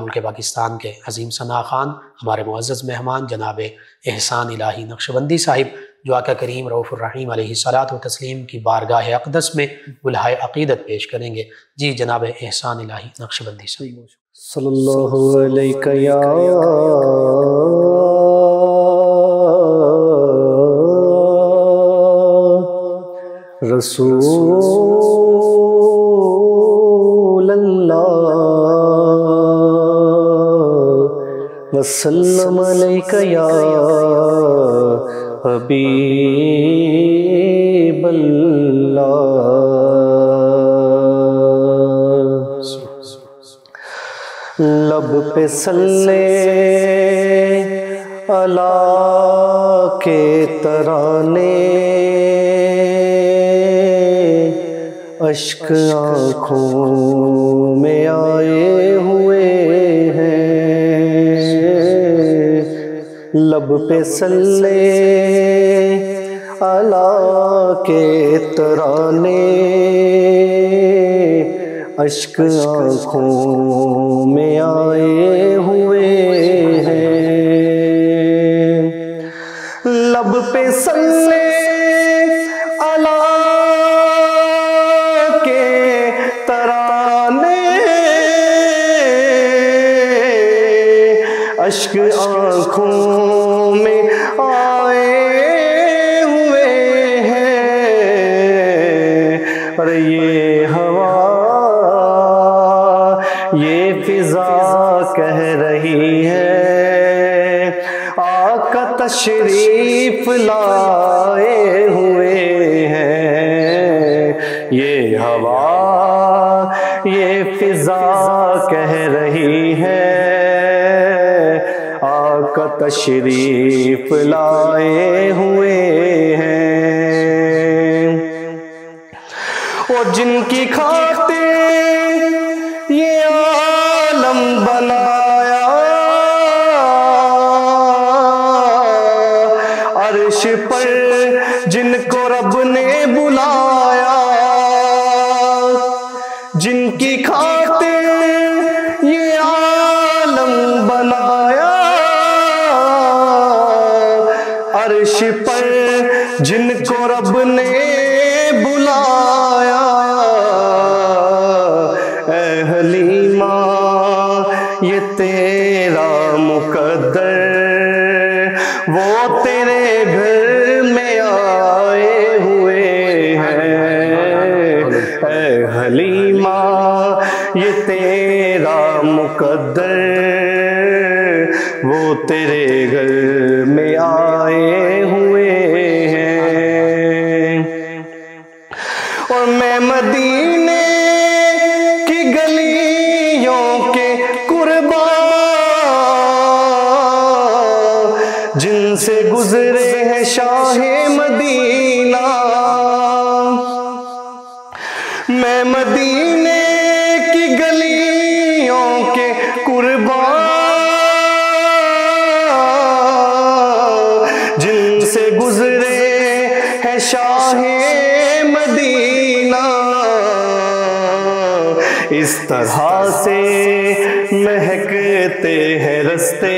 ملک پاکستان کے عظیم ثنا خان، ہمارے معزز مہمان جناب احسان الہی نقشبندی صاحب، جو آقا کریم رؤوف الرحیم علیہ الصلاۃ والتسلیم کی بارگاہ اقدس میں بلہائے عقیدت پیش کریں گے. جی جناب احسان الہی نقشبندی صاحب. صلی اللہ علیہ یا رسول اللہ وسلم علیہ یا حبیب اللہ. لب پہ صلی اللہ کے ترانے، اشک آنکھوں میں آئے ہوئے ہیں. لب پہ صلی اللہ کے ترانے، اشک آنکھوں میں آئے ہوئے ہیں. لب پہ صلی اللہ کے ترانے، اشک آنکھوں میں آئے ہوئے آقا تشریف لائے ہوئے ہیں، یہ ہوا یہ فضا کہہ رہی ہے آقا تشریف لائے ہوئے ہیں، اور جن کی خاطر یہ عالم بنایا، عرش پر جن کو رب نے بلایا، جن کی خاطر یہ عالم بنایا، عرش پر جن کو رب نے بلایا، اے حلیمہ یہ تیرا مقدر، وہ تیرے گھر میں آئے ہوئے ہیں، اے حلیمہ یہ تیرا مقدر، وہ تیرے گھر میں آئے ہوئے ہیں، اور میں مدینے کی گلیوں کے قربا جن سے گزرے ہیں شاہ مدینہ، میں مدینے کی گلیوں کے قربا جن سے گزرے ہیں شاہ مدینہ، اس طرح سے مہکتے ہیں رستے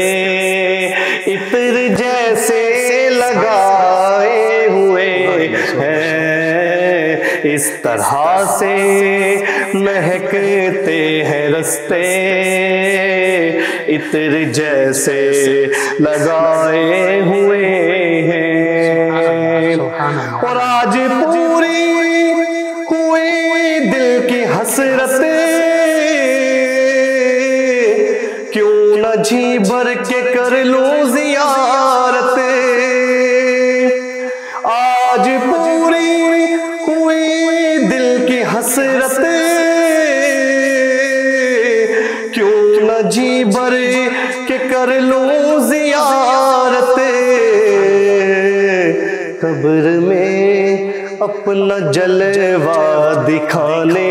عطر جیسے لگائے ہوئے ہیں، اس طرح سے مہکتے ہیں رستے عطر جیسے لگائے ہوئے ہیں، اور آج پوری ہوئی دل کی حسرت، کیوں نہ جی بھر کے کر لوں زیارت، آج پوری ہوئی دل کی حسرت، کیوں نہ جی بھر کے کر لوں زیارت، قبر میں اپنا جلوہ دکھانے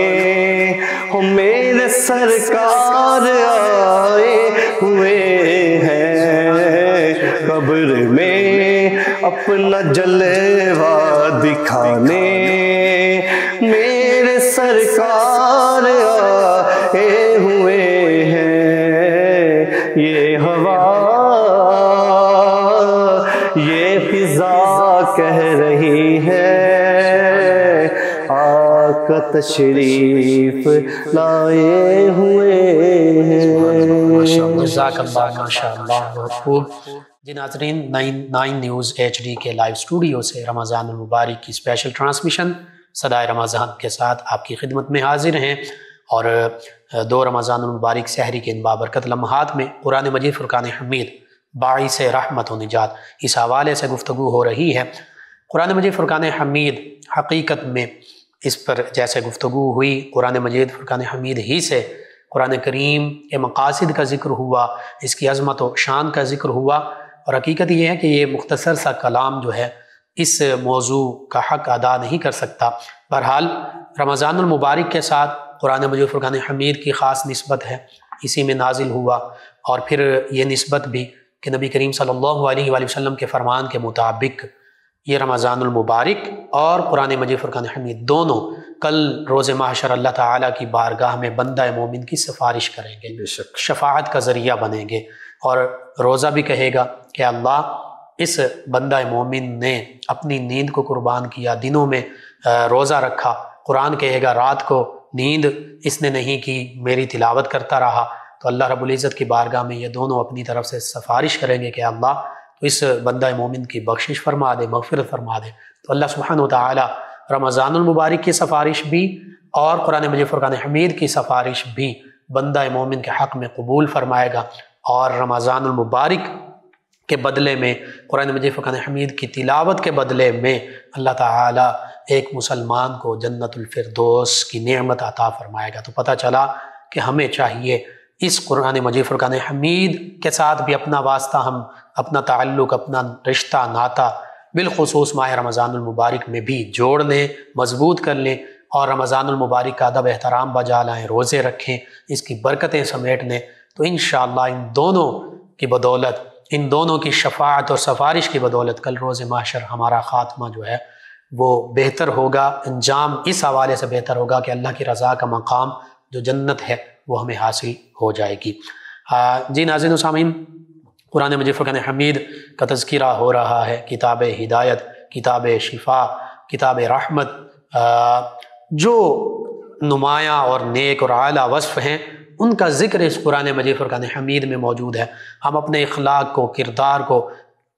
ہو میرے سرکار آئے ہوئے ہیں، قبر میں اپنا جلوہ دکھانے میرے سرکار آئے ہوئے ہیں، یہ ہوا یہ فضا کہہ رہی ہے آقا تشریف لائے ہوئے ہیں۔ جزاک اللہ، ماشاءاللہ، بہت خوب۔ جی ناظرین، 9 نیوز HD کے لائیو اسٹوڈیو سے رمضان المبارک کی اسپیشل ٹرانسمیشن صدائے رمضان کے ساتھ آپ کی خدمت میں حاضر ہیں، اور 2 رمضان المبارک سحری کے ان بابرکت لمحات میں قرآن مجید فرقان حمید باعث رحمت و نجات اس حوالے سے گفتگو ہو رہی ہے۔ قرآن مجید فرقان حمید حقیقت میں اس پر جیسے گفتگو ہوئی، قرآن مجید فرقان حمید ہی سے قرآن کریم کے مقاصد کا ذکر ہوا، اس کی عظمت و شان کا ذکر ہوا، اور حقیقت یہ ہے کہ یہ مختصر سا کلام جو ہے اس موضوع کا حق ادا نہیں کر سکتا۔ بہرحال رمضان المبارک کے ساتھ قرآن مجید فرقان حمید کی خاص نسبت ہے، اسی میں نازل ہوا، اور پھر یہ نسبت بھی کہ نبی کریم صلی اللہ علیہ وآلہ وسلم کے فرمان کے مطابق یہ رمضان المبارک اور قرآن مجید فرقان حمید دونوں کل روز محشر اللہ تعالیٰ کی بارگاہ میں بندہ مومن کی سفارش کریں گے، شفاعت کا ذریعہ بنیں گے، اور روزہ بھی کہے گا کہ اللہ اس بندہ مومن نے اپنی نیند کو قربان کیا، دنوں میں روزہ رکھا، قرآن کہے گا رات کو نیند اس نے نہیں کی، میری تلاوت کرتا رہا، تو اللہ رب العزت کی بارگاہ میں یہ دونوں اپنی طرف سے سفارش کریں گے کہ اللہ تو اس بندہ مومن کی بخشش فرما دے، مغفرت فرما دے۔ تو اللہ سبحانہ وتعالی رمضان المبارک کی سفارش بھی اور قرآن مجید فرقان حمید کی سفارش بھی بندہ مومن کے حق میں قبول فرمائے گا، اور رمضان المبارک کے بدلے میں، قرآن مجید فرقان حمید کی تلاوت کے بدلے میں اللہ تعالیٰ ایک مسلمان کو جنت الفردوس کی نعمت عطا فرمائے گا۔ تو پتہ چلا کہ ہمیں چاہیے اس قرآن مجید فرقان حمید کے ساتھ بھی اپنا واسطہ، ہم اپنا تعلق، اپنا رشتہ ناتا بالخصوص ماہ رمضان المبارک میں بھی جوڑ لیں، مضبوط کر لیں، اور رمضان المبارک کا ادب احترام بجا لائیں، روزے رکھیں، اس کی برکتیں سمیٹ لیں۔ تو انشاءاللہ ان دونوں کی بدولت، ان دونوں کی شفاعت اور سفارش کی بدولت کل روز محشر ہمارا خاتمہ جو ہے وہ بہتر ہوگا، انجام اس حوالے سے بہتر ہوگا کہ اللہ کی رضا کا مقام جو جنت ہے وہ ہمیں حاصل ہو جائے گی۔ جی ناظرین و سامعین، قرآن مجید فرقان حمید کا تذکرہ ہو رہا ہے، کتاب ہدایت، کتاب شفا، کتاب رحمت، جو نمایاں اور نیک اور اعلیٰ وصف ہیں ان کا ذکر اس قرآن مجید فرقان حمید میں موجود ہے۔ ہم اپنے اخلاق کو، کردار کو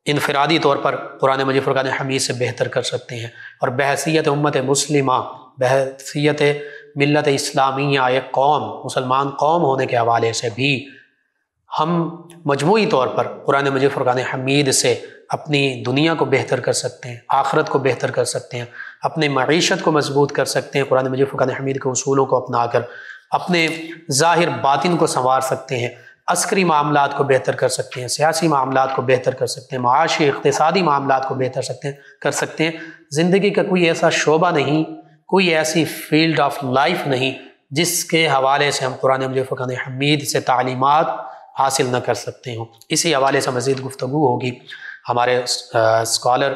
انفرادی طور پر قرآن مجید فرقان حمید سے بہتر کر سکتے ہیں، اور بحیثیت امت مسلمہ، بحیثیت ملت اسلامیہ، ایک قوم، مسلمان قوم ہونے کے حوالے سے بھی ہم مجموعی طور پر قرآن مجید فرقان حمید سے اپنی دنیا کو بہتر کر سکتے ہیں، آخرت کو بہتر کر سکتے ہیں، اپنی معیشت کو مضبوط کر سکتے ہیں، قرآن مجید فرقان حمید کے اصولوں کو اپنا کر اپنے ظاہر باطن کو سنوار سکتے ہیں، عسکری معاملات کو بہتر کر سکتے ہیں، سیاسی معاملات کو بہتر کر سکتے ہیں، معاشی اقتصادی معاملات کو بہتر کر سکتے ہیں۔ زندگی کا کوئی ایسا شعبہ نہیں، کوئی ایسی فیلڈ آف لائف نہیں جس کے حوالے سے ہم قرآن مجید فرقان حمید سے تعلیمات حاصل نہ کر سکتے ہوں۔ اسی حوالے سے مزید گفتگو ہوگی ہمارے اسکالر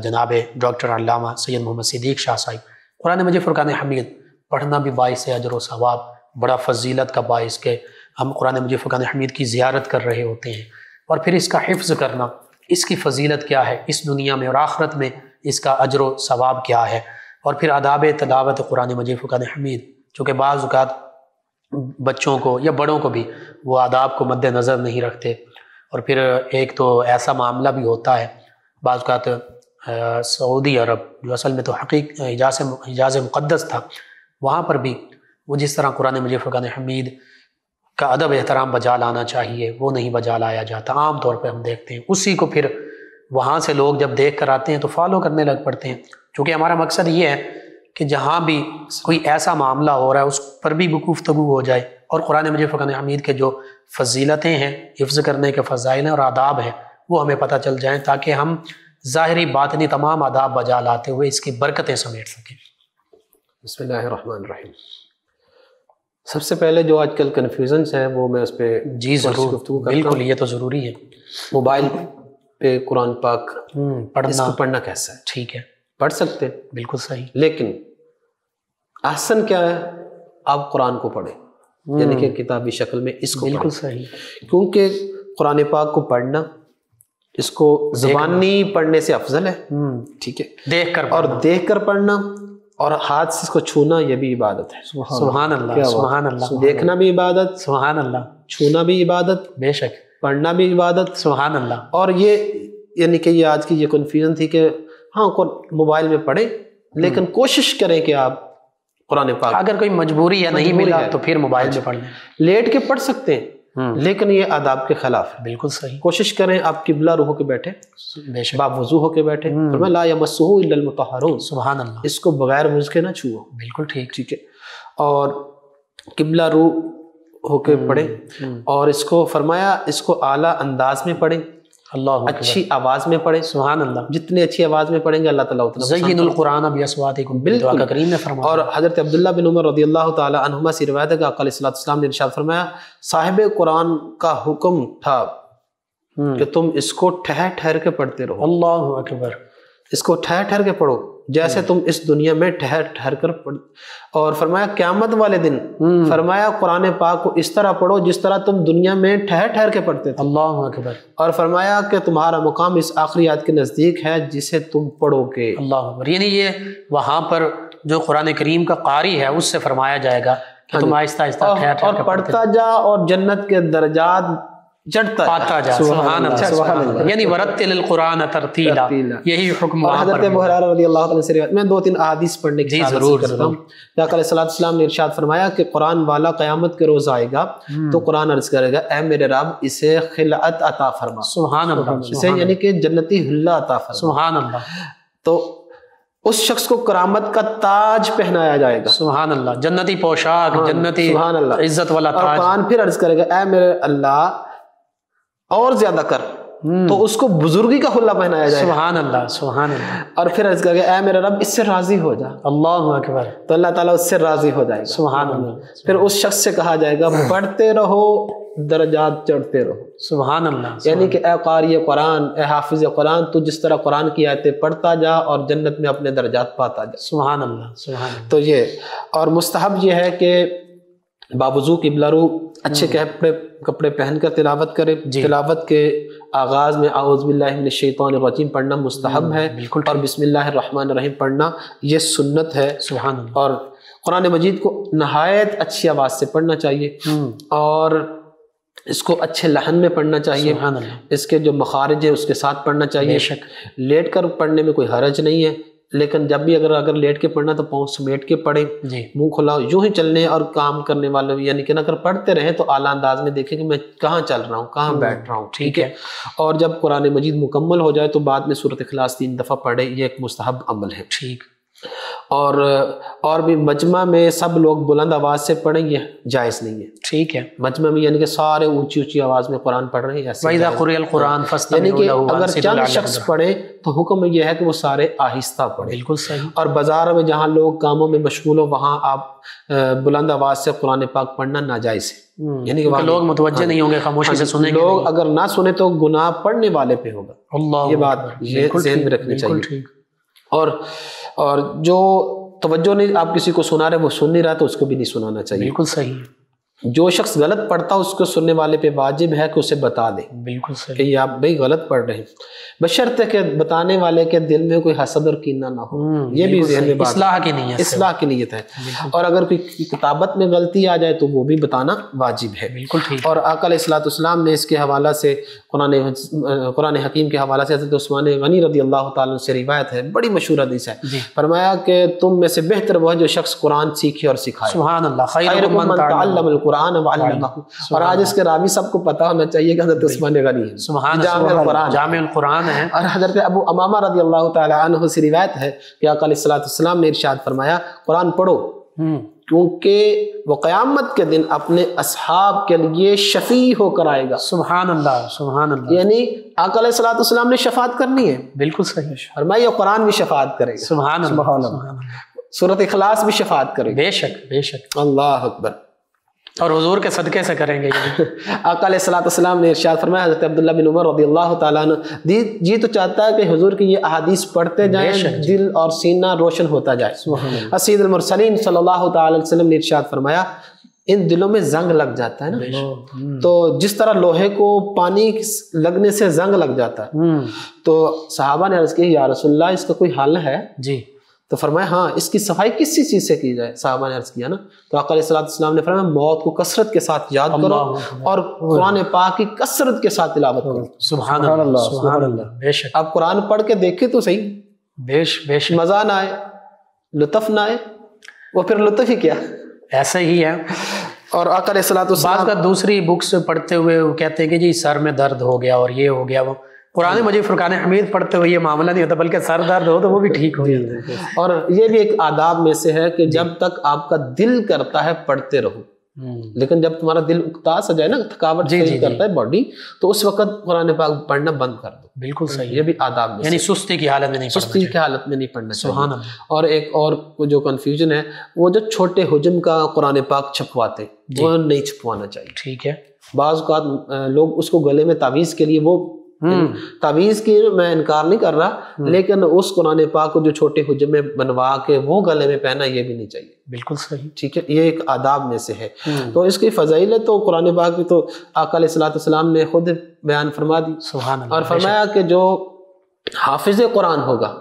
جناب ڈاکٹر علامہ سید محمد صدیق شاہ صاحب۔ قرآن مجید فرقان حمید پڑھنا بھی باعث اجر و ثواب، بڑا فضیلت کا باعث کہ ہم قرآن مجید فرقان حمید کی زیارت کر رہے ہوتے ہیں، اور پھر اس کا حفظ کرنا، اس کی فضیلت کیا ہے اس دنیا میں اور آخرت میں، اس کا اجر و ثواب کیا ہے، اور پھر آداب تلاوت قرآن مجید فرقان حمید، چونکہ بعض اوقات بچوں کو یا بڑوں کو بھی وہ آداب کو مد نظر نہیں رکھتے، اور پھر ایک تو ایسا معاملہ بھی ہوتا ہے بعض اوقات سعودی عرب جو اصل میں تو حجاز مقدس تھا، وہاں پر بھی وہ جس طرح قرآن مجید فرقان حمید کا ادب احترام بجا لانا چاہیے وہ نہیں بجا لایا جاتا۔ عام طور پہ ہم دیکھتے ہیں اسی کو پھر وہاں سے لوگ جب دیکھ کر آتے ہیں تو فالو کرنے لگ پڑتے ہیں، چونکہ ہمارا مقصد یہ ہے کہ جہاں بھی کوئی ایسا معاملہ ہو رہا ہے اس پر بھی گفتگو ہو جائے، اور قرآن مجید فرقان حمید کے جو فضیلتیں ہیں، حفظ کرنے کے فضائل ہیں اور آداب ہیں وہ ہمیں پتہ چل جائیں، تاکہ ہم ظاہری باطنی تمام آداب بجا لاتے ہوئے اس کی برکتیں سمیٹ سکیں۔ بسم اللہ الرحمن الرحیم۔ سب سے پہلے جو آج کل کنفیوژنس ہے وہ میں اس پہ جی ضرور، گفتگو کرتا ہوں۔ بالکل، یہ تو ضروری ہے۔ موبائل پہ قرآن پاک اس کو پڑھنا کیسا ہے؟ ٹھیک ہے، پڑھ سکتے ہیں، بالکل صحیح، لیکن احسن کیا ہے آپ قرآن کو پڑھیں، یعنی کہ کتابی شکل میں اس کو بالکل پڑھیں، صحیح، کیونکہ قرآن پاک کو پڑھنا اس کو زبانی پڑھنے سے افضل ہے، ٹھیک ہے، دیکھ کر اور دیکھ کر پڑھنا اور ہاتھ سے اس کو چھونا یہ بھی عبادت ہے۔ سبحان اللہ، سبحان اللہ، دیکھنا بھی عبادت، سبحان اللہ، چھونا بھی عبادت، بے شک، پڑھنا بھی عبادت، سبحان اللہ۔ اور یہ یعنی کہ یہ آج کی یہ کنفیوژن تھی کہ ہاں موبائل میں پڑھیں، لیکن کوشش کریں کہ آپ قرآن پاک اگر کوئی مجبوری یا نہیں ملا تو پھر موبائل میں پڑھ لیں، لیٹ کے پڑھ سکتے ہیں، لیکن یہ آداب کے خلاف ہے۔ بالکل صحیح، کوشش کریں آپ قبلہ رخ ہو کے بیٹھے، بے شک، باوضو ہو کے بیٹھے، فرمایا لا یمسہ الا المطہرون، سبحان اللہ، اس کو بغیر وضو کے نہ چھوؤ، بالکل ٹھیک، ٹھیک ہے، اور قبلہ رو ہو کے پڑھیں، اور اس کو فرمایا اس کو اعلیٰ انداز میں پڑھیں، اللہ اچھی آواز میں پڑھیں، سبحان اللہ، جتنی اچھی آواز میں پڑھیں گے اللہ تعالیٰ اتنا زین القرآن باصواتکم، دعا کا کریم نے فرمایا۔ اور حضرت عبداللہ بن عمر رضی اللہ تعالی عنہما سے روایت ہے کہ آقا علیہ الصلوۃ والسلام نے ارشاد فرمایا صاحب قرآن کا حکم تھا کہ تم اس کو ٹھہر ٹھہر کے پڑھتے رہو، اللہ اکبر، اس کو ٹھہر ٹھہر کے پڑھو جیسے تم اس دنیا میں ٹھہر ٹھہر کر پڑھ، اور فرمایا قیامت والے دن فرمایا قرآن پاک کو اس طرح پڑھو جس طرح تم دنیا میں ٹھہر ٹھہر کے پڑھتے تھے، اللہ اکبر، اور فرمایا کہ تمہارا مقام اس آخری آیت کے نزدیک ہے جسے تم پڑھو گے، اللہ اکبر۔ یعنی یہ وہاں پر جو قرآن کریم کا قاری ہے اس سے فرمایا جائے گا کہ تم آہستہ آہستہ ٹھہر ٹھہر اور کے پڑھتا جا، اور جنت کے درجات چڑھتا پاتا جا. سبحان اللہ. یعنی ورتل القرآن ترتیلا، یہی حکم. اور حضرت ابو ہریرہ رضی اللہ عنہ سے روایت، میں 2-3 احادیث پڑھنے کی ضرور کرتا ہوں. کہ آقا علیہ الصلوۃ والسلام نے ارشاد فرمایا کہ قرآن والا قیامت کے روز آئے گا تو قرآن عرض کرے گا اے میرے رب اسے خلعت عطا فرما. سبحان اللہ. اسے یعنی کہ جنتی حلہ عطا فرما. سبحان اللہ. تو اس شخص کو کرامت کا تاج پہنایا جائے گا. سبحان اللہ. جنتی پوشاک، جنتی سبحان اللہ عزت والا اور تاج. قرآن پھر عرض کرے گا اے میرے اللہ اور زیادہ کر، تو اس کو بزرگی کا حلہ پہنایا جائے گا. سبحان اللہ. سبحان اللہ. اور پھر عرض کرے گا اے میرے رب اس سے راضی ہو جا. اللہ اکبر. تو اللہ تعالیٰ اس سے راضی ہو جائے گا. سبحان اللہ. پھر اس شخص سے کہا جائے گا پڑھتے رہو درجات چڑھتے رہو. سبحان اللہ. یعنی کہ اے قاری قرآن، اے حافظ قرآن، تو جس طرح قرآن کی آیتیں پڑھتا جا اور جنت میں اپنے درجات پاتا جا. سبحان اللہ. سبحان اللہ. تو یہ اور مستحب یہ ہے کہ باوضو قبلہ رو اچھے کپڑے پہن کر تلاوت کرے. تلاوت کے آغاز میں اعوذ باللہ من الشیطان الرجیم پڑھنا مستحب ہے، اور بسم اللہ الرحمن الرحیم پڑھنا یہ سنت ہے. سبحان اللہ. اور قرآن مجید کو نہایت اچھی آواز سے پڑھنا چاہیے، اور اس کو اچھے لحن میں پڑھنا چاہیے. سبحان اللہ. اس کے جو مخارج ہیں اس کے ساتھ پڑھنا چاہیے. لیٹ کر پڑھنے میں کوئی حرج نہیں ہے، لیکن جب بھی اگر لیٹ کے پڑھنا تو پاؤں سمیٹ کے پڑھیں، منہ کھلا یوں ہی چلنے اور کام کرنے والے یعنی کہ اگر پڑھتے رہیں تو اعلیٰ انداز میں دیکھیں کہ میں کہاں چل رہا ہوں، کہاں بیٹھ رہا ہوں. ٹھیک ہے. اور جب قرآن مجید مکمل ہو جائے تو بعد میں سورۃ اخلاص 3 دفعہ پڑھے. یہ ایک مستحب عمل ہے. ٹھیک. اور بھی مجمع میں سب لوگ بلند آواز سے پڑھیں یہ جائز نہیں ہے. ٹھیک ہے. مجمع میں یعنی کہ سارے اونچی اونچی آواز میں قرآن پڑھ رہے ہیں، وَإِذَا قُرِئَ الْقُرْآنُ یعنی کہ اگر چند شخص پڑھیں تو حکم یہ ہے کہ وہ سارے آہستہ پڑھیں. بالکل صحیح. اور بازار میں جہاں لوگ کاموں میں مشغول ہو وہاں آپ بلند آواز سے قرآن پاک پڑھنا ناجائز ہے. یعنی کہ لوگ متوجہ نہیں ہوں گے، خاموشی سے سنیں گے. لوگ اگر نہ سنیں تو گناہ پڑھنے والے پہ ہوگا. یہ بات ذہن میں رکھنی چاہیے. اور جو توجہ نہیں آپ کسی کو سنا رہے وہ سن نہیں رہا تو اس کو بھی نہیں سنانا چاہیے. بالکل صحیح. جو شخص غلط پڑھتا اس کو سننے والے پہ واجب ہے کہ اسے بتا دے. بالکل صحیح. کہ یہ آپ بھائی غلط پڑھ رہے ہیں، بشرط کہ بتانے والے کے دل میں کوئی حسد اور کینہ نہ ہو. یہ بھی ذہن میں بات اصلاح کی نیت، اصلاح کی نیت ہے. اور اگر کوئی کتابت میں غلطی آ جائے تو وہ بھی بتانا واجب ہے. بالکل ٹھیک. اور آقا علیہ الصلوۃ والسلام نے اس کے حوالہ سے قرآن حکیم کے حوالے سے حضرت عثمان غنی رضی اللہ تعالیٰ سے روایت ہے، بڑی مشہور حدیث ہے. فرمایا کہ تم میں سے بہتر وہ ہے جو شخص قرآن سیکھے اور سکھائے. سبحان اللہ. خیرکم من تعلم القرآن وعلمہ. اور آج اس کے راوی سب کو پتہ ہونا چاہیے کہ حضرت عثمان غنی ہے. سبحان اللہ. جامع القرآن ہے. اور حضرت ابو امامہ رضی اللہ تعالیٰ عنہ سے روایت ہے کہ آقا علیہ الصلوۃ والسلام نے ارشاد فرمایا قرآن پڑھو کیونکہ وہ قیامت کے دن اپنے اصحاب کے لیے شفیع ہو کر آئے گا. سبحان اللہ. سبحان اللہ. یعنی آقا علیہ الصلوۃ والسلام نے شفاعت کرنی ہے. بالکل صحیح. فرمایا یہ قرآن بھی شفاعت کرے گا. سبحان اللہ. سورۃ اخلاص بھی شفاعت کرے گا. بے شک بے شک. اللہ اکبر. اور حضور کے صدقے سے کریں گے. آقا علیہ الصلوۃ والسلام نے ارشاد فرمایا حضرت عبداللہ بن عمر رضی اللہ تعالیٰ عنہ جی تو چاہتا ہے کہ حضور کی یہ احادیث پڑھتے جائیں، دل اور سینہ روشن ہوتا جائے. سید المرسلین صلی اللہ تعالی علیہ وسلم نے ارشاد فرمایا ان دلوں میں زنگ لگ جاتا ہے نا، تو جس طرح لوہے کو پانی لگنے سے زنگ لگ جاتا ہے، تو صحابہ نے عرض کی یا رسول اللہ اس کا کوئی حل ہے؟ جی. تو فرمایا ہاں اس کی صفائی کسی چیز سے کی جائے. صحابہ نے عرض کیا نا، تو آقا علیہ الصلوۃ والسلام نے فرمایا موت کو کثرت کے ساتھ یاد کرو اور قرآن پاک کی کثرت کے ساتھ تلاوت کرو. سبحان اللہ. سبحان اللہ. بے شک. آپ قرآن پڑھ کے دیکھیں تو صحیح، بے شک مزہ نہ آئے، لطف نہ آئے، وہ پھر لطف ہی کیا، ایسا ہی ہے. اور آقا علیہ الصلوۃ والسلام بعض کا دوسری بکس پڑھتے ہوئے وہ کہتے ہیں کہ جی سر میں درد ہو گیا اور یہ ہو گیا، وہ قرآن مجید فرقان حمید پڑھتے ہوئے یہ معاملہ نہیں ہوتا، بلکہ سر درد ہو تو وہ بھی ٹھیک ہو جاتا ہے. اور یہ بھی ایک آداب میں سے ہے کہ جب تک آپ کا دل کرتا ہے پڑھتے رہو، لیکن جب تمہارا دل اکتا سا جائے نا، تھکاوٹ کرتا ہے باڈی، تو اس وقت قرآن پاک پڑھنا بند کر دو. بالکل صحیح. یہ بھی آداب میں، یعنی سستی کی حالت میں نہیں، سستی کی حالت میں نہیں پڑھنا چاہیے. اور ایک اور جو کنفیوژن ہے وہ جو چھوٹے حجم کا قرآن پاک چھپواتے وہ نہیں چھپوانا چاہیے. ٹھیک ہے. بعض اوقات لوگ اس کو گلے میں تعویذ کے لیے، وہ تعویذ کی میں انکار نہیں کر رہا، لیکن اس قرآن پاک کو جو چھوٹے حجم میں بنوا کے وہ گلے میں پہنا یہ بھی نہیں چاہیے. بالکل صحیح. ٹھیک ہے. یہ ایک آداب میں سے ہے. تو اس کی فضائل تو قرآن پاک کی تو آقا علیہ الصلوۃ والسلام نے خود بیان فرما دی. اور فرمایا کہ جو حافظ قرآن ہوگا،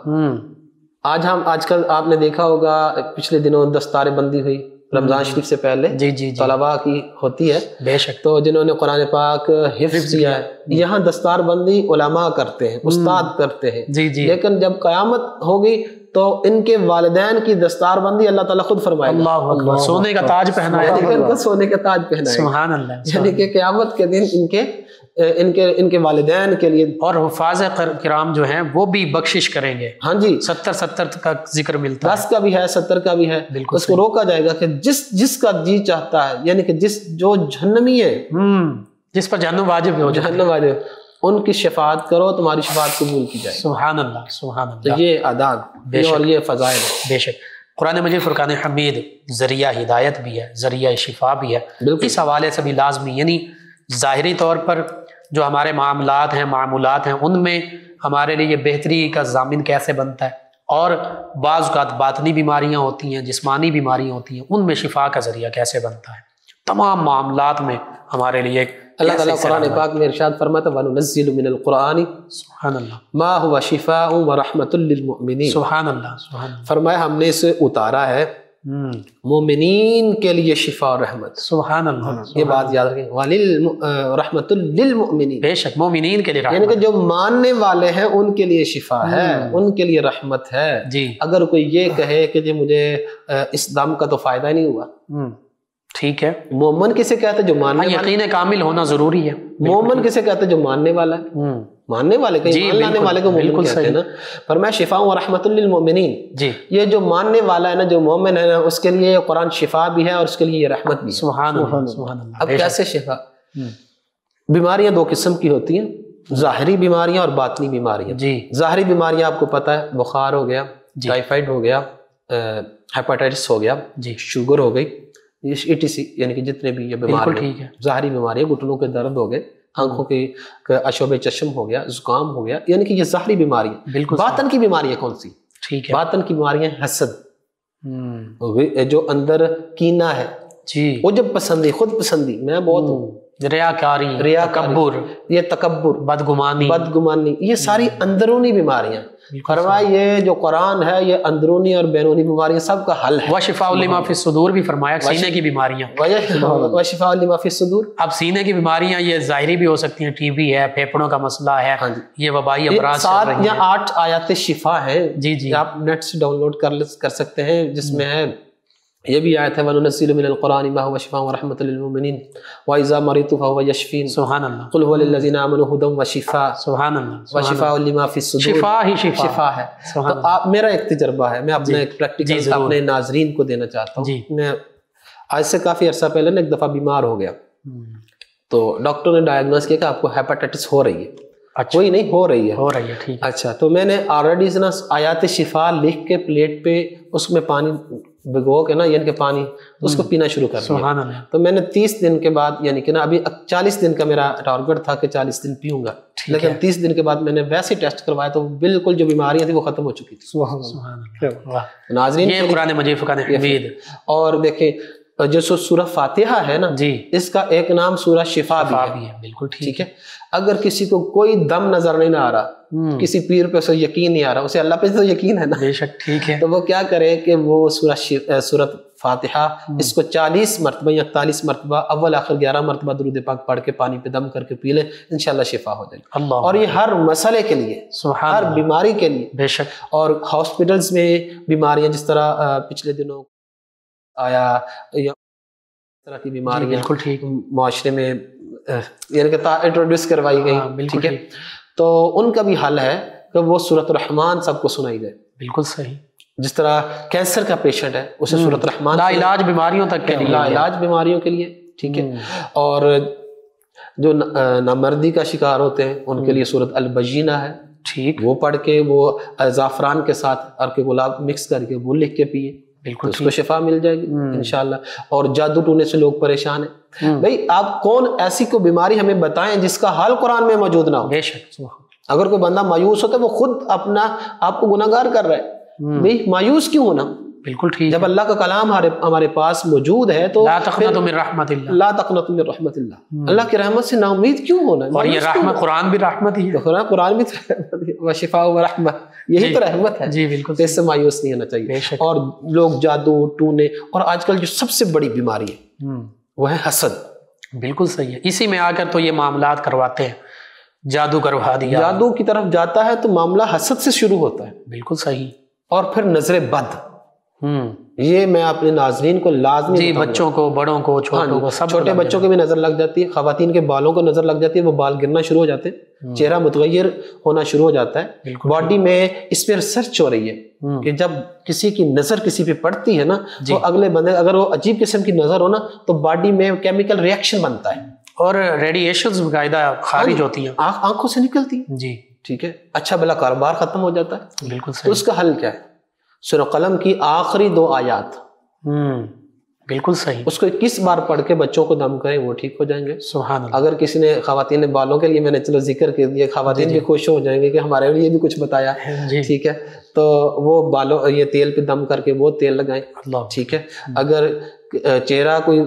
آج کل آپ نے دیکھا ہوگا پچھلے دنوں دستار بندی ہوئی، رمضان شریف سے پہلے جی جی طلباء کی ہوتی ہے بے شک، تو جنہوں نے قرآن پاک حفظ کیا ہے، یہاں دستار بندی علماء کرتے ہیں، استاد کرتے ہیں، جی جی، لیکن جب قیامت ہوگی تو ان کے والدین کی دستار بندی اللہ تعالیٰ خود فرمائے گا، اللہ اکبر، سونے کا تاج پہنایا، یعنی کہ ان کو سونے کا تاج پہنائے گا، سبحان اللہ، یعنی کہ قیامت کے دن ان کے والدین کے لیے، اور حفاظ کرام جو ہیں وہ بھی بخشش کریں گے، ہاں جی 70 کا ذکر ملتا ہے، 10 کا بھی ہے 70 کا بھی ہے، بالکل اس کو روکا جائے گا کہ جس کا جی چاہتا ہے، یعنی کہ جو جہنمی ہے، جس پر جہنم واجب ہو جائے، جہنم والے ان کی شفاعت کرو، تمہاری شفاعت قبول کی جائے، سبحان اللہ سبحان تو اللہ، یہ آداب اور یہ فضائل ہے۔ بے شک قرآن مجید فرقان حمید ذریعہ ہدایت بھی ہے، ذریعہ شفا بھی ہے، اس حوالے سے بھی لازمی، یعنی ظاہری طور پر جو ہمارے معاملات ہیں معمولات ہیں ان میں ہمارے لیے بہتری کا ضامن کیسے بنتا ہے، اور بعض اوقات باطنی بیماریاں ہوتی ہیں، جسمانی بیماریاں ہوتی ہیں، ان میں شفا کا ذریعہ کیسے بنتا ہے، تمام معاملات میں ہمارے لیے اللہ تعالیٰ قرآن پاک میں ارشاد فرماتا ہے وَنُنَزِّلُ مِنَ الْقُرْآنِ سبحان اللہ مَا هُوَ شِفَاءٌ وَرَحْمَةٌ لِّلْمُؤْمِنِينَ، سبحان اللہ سبحان اللہ، فرمایا ہم نے اسے اتارا ہے مومنین کے لیے شفا اور رحمت، سبحان اللہ، یہ بات یاد رکھیں، رحمۃ للمؤمنین، بے شک مومنین کے لیے یعنی رحمت، کہ جو ماننے والے ہیں ان کے لیے شفا ہے، ان کے لیے رحمت ہے۔ جی اگر کوئی یہ کہے کہ جی مجھے اس دم کا تو فائدہ ہی نہیں ہوا، ٹھیک ہے، مومن کسے کہتے جو ماننے والا، یقین کامل ہونا ضروری ہے، مومن کسے کہتے جو ماننے والا ہے، ماننے والے کا ایمان لانے والے کو مومن کہتے ہیں نا، فرمایا شفاء و رحمت للمؤمنین، جی یہ جو ماننے والا ہے نا، جو مومن ہے نا، اس کے لیے قرآن شفا بھی ہے اور اس کے لیے یہ رحمت بھی ہے۔ سبحان اللہ سبحان اللہ، اب کیسے شفا؟ بیماریاں دو قسم کی ہوتی ہیں، ظاہری بیماریاں اور باطنی بیماریاں۔ جی ظاہری بیماریاں آپ کو پتہ ہے، بخار ہو گیا، ٹائیفائڈ ہو گیا، ہیپاٹائٹس ہو گیا، جی شوگر ہو گئی، ETC، یعنی کہ جتنے بھی یہ بیماریاں ٹھیک ہے، ظاہری بیماریاں، گھٹنوں کے درد ہو گئے، آنکھوں کے اشوب چشم ہو گیا، زکام ہو گیا، یعنی کہ یہ ظاہری بیماریاں۔ بالکل باطن کی بیماریاں کون سی؟ ٹھیک ہے، باطن کی بیماریاں حسد، جو اندر کینہ ہے، جی وہ جب پسندی، خود پسندی، میں بہت ہوں، ریاکاری، تکبر، یہ تکبر، بدگمانی، یہ ساری اندرونی بیماریاں۔ فرمایا یہ جو قرآن ہے یہ اندرونی اور بیرونی بیماریاں سب کا حل ہے۔ وشفاء لما فی الصدور بھی فرمایا، سینے کی بیماریاں، وشفاء لما فی الصدور، اب سینے کی بیماریاں یہ ظاہری بھی ہو سکتی ہیں، TB ہے، پھیپھڑوں کا مسئلہ ہے، یہ وبائی امراض چل 7 رہی یا ہیں، 8 آیات شفا ہیں، جی جی، آپ نیٹ سے ڈاؤن لوڈ کر سکتے ہیں، جس میں ہے یہ بھی آیت ہے وَنُنَزِّلُ مِنَ الْقُرْآنِ مَا هُوَ شِفَاءٌ وَرَحْمَةٌ لِّلْمُؤْمِنِينَ وَإِذَا مَرِضْتُ فَهُوَ يَشْفِينِ، سبحان اللہ قُلْ هُوَ لِلَّذِينَ آمَنُوا هُدًى وَشِفَاءٌ سبحان اللہ، وَشِفَاءٌ لِّمَا فِي الصُّدُورِ، شفا ہی شفا ہے۔ تو میرا ایک تجربہ ہے، میں اپنے ایک پریکٹیکل اپنے ناظرین کو دینا چاہتا ہوں۔ میں آج سے کافی عرصہ پہلے ایک دفعہ بیمار ہو گیا، تو ڈاکٹر نے ڈائگنوز کیا کہ آپ کو ہیپاٹائٹس ہو رہی ہے، کوئی نہیں ہو رہی ہے، ٹھیک ہے، اچھا، تو میں نے آلریڈی نا آیات شفا لکھ کے پلیٹ پہ اس میں پانی بھگو کے نا، یعنی کہ پانی اس کو پینا شروع کر دیا۔ تو میں نے 30 دن کے بعد، یعنی کہ نا ابھی 40 دن کا میرا ٹارگٹ تھا کہ 40 دن پیوں گا، لیکن 30 دن کے بعد میں نے ویسے ٹیسٹ کروایا تو بالکل جو بیماریاں تھیں وہ ختم ہو چکی تھی۔ ناظرین قرآن مجید فرقان حمید، اور دیکھیں جو سورہ فاتحہ ہے نا، اس کا ایک نام سورہ شفا بھی ہے، بالکل ٹھیک ہے۔ اگر کسی کو کوئی دم نظر نہیں آ رہا، کسی پیر پہ اسے یقین نہیں آ رہا، اسے اللہ پہ تو یقین ہے نا، بے شک، ٹھیک ہے، تو وہ کیا کرے کہ وہ سورۃ فاتحہ اس کو 40 مرتبہ یا 41 مرتبہ، اول آخر 11 مرتبہ درود پاک پڑھ کے پانی پہ دم کر کے پی لے، انشاءاللہ شفا ہو جائے گی۔ اور یہ ہر مسئلے کے لیے، ہر بیماری کے لیے، بے شک۔ اور ہاسپٹلز میں بیماریاں جس طرح پچھلے دنوں آیا، یا طرح کی بیماریاں بالکل ٹھیک معاشرے میں یعنی کہ انٹروڈیوس کروائی گئی، ٹھیک ہے، تو ان کا بھی حل ہے کہ وہ سورۃ الرحمن سب کو سنائی جائے۔ بالکل صحیح، جس طرح کینسر کا پیشنٹ ہے اسے سورۃ الرحمن، لا علاج بیماریوں تک کے لیے، لا علاج بیماریوں کے لیے، ٹھیک ہے، اور جو نامردی کا شکار ہوتے ہیں ان کے لیے سورۃ البینہ ہے، ٹھیک، وہ پڑھ کے وہ زعفران کے ساتھ عرق گلاب مکس کر کے وہ لکھ کے پیے، بالکل اس کو شفا مل جائے گی انشاءاللہ۔ اور جادو ٹونے سے لوگ پریشان ہیں، بھئی آپ کون ایسی کو بیماری ہمیں بتائیں جس کا حل قرآن میں موجود نہ ہو۔ بے شک، اگر کوئی بندہ مایوس ہوتا ہے وہ خود اپنا آپ کو گناہگار کر رہا ہے، بھئی مایوس کیوں ہونا، بالکل ٹھیک. جب اللہ کا کلام ہمارے پاس موجود ہے تو لا تقنطوا من رحمت اللہ، لا تقنطوا من رحمت اللہ، اللہ کی رحمت سے نا امید کیوں ہونا؟ اور یہ رحمت قرآن بھی رحمت ہی ہے. قرآن بھی تو رحمت ہے، وشفاء و رحمت، یہی تو رحمت ہے. جی بالکل. تو اس سے مایوس نہیں ہونا چاہیے. اور لوگ جادو ٹونے، اور آج کل جو سب سے بڑی بیماری ہے وہ ہے حسد. بالکل صحیح ہے. اسی میں آ کر تو یہ معاملات کرواتے ہیں، جادو کروا دیا، جادو کی طرف جاتا ہے تو معاملہ حسد سے شروع ہوتا ہے. بالکل صحیح. اور پھر نظر بد، یہ میں اپنے ناظرین کو لازمی جی، بچوں کو، بڑوں کو، چھوٹوں کو، سب چھوٹے بچوں کو بھی نظر لگ جاتی ہے، خواتین کے بالوں کو نظر لگ جاتی ہے، وہ بال گرنا شروع ہو جاتے ہیں، چہرہ متغیر ہونا شروع ہو جاتا ہے. باڈی میں اس پہ ریسرچ ہو رہی ہے کہ جب کسی کی نظر کسی پہ پڑتی ہے نا تو اگلے بندے، اگر وہ عجیب قسم کی نظر ہو نا تو باڈی میں کیمیکل ریئیکشن بنتا ہے اور ریڈیشنز باقاعدہ خارج ہوتی ہیں، آنکھوں سے نکلتی ہیں. جی ٹھیک ہے. اچھا بلا کاروبار ختم ہو جاتا ہے. بالکل تو صحیح. اس کا حل کیا ہے؟ سورہ قلم کی آخری 2 آیات، بالکل صحیح. اس کو 21 بار پڑھ کے بچوں کو دم کریں، وہ ٹھیک ہو جائیں گے. سبحان اللہ. اگر کسی نے خواتین نے بالوں کے لیے، میں نے چلو ذکر کر دیا، خواتین بھی خوش ہو جائیں گے کہ ہمارے لیے بھی کچھ بتایا. ٹھیک ہے. تو وہ بالوں یہ تیل پہ دم کر کے وہ تیل لگائیں. ٹھیک ہے. اگر چہرہ کوئی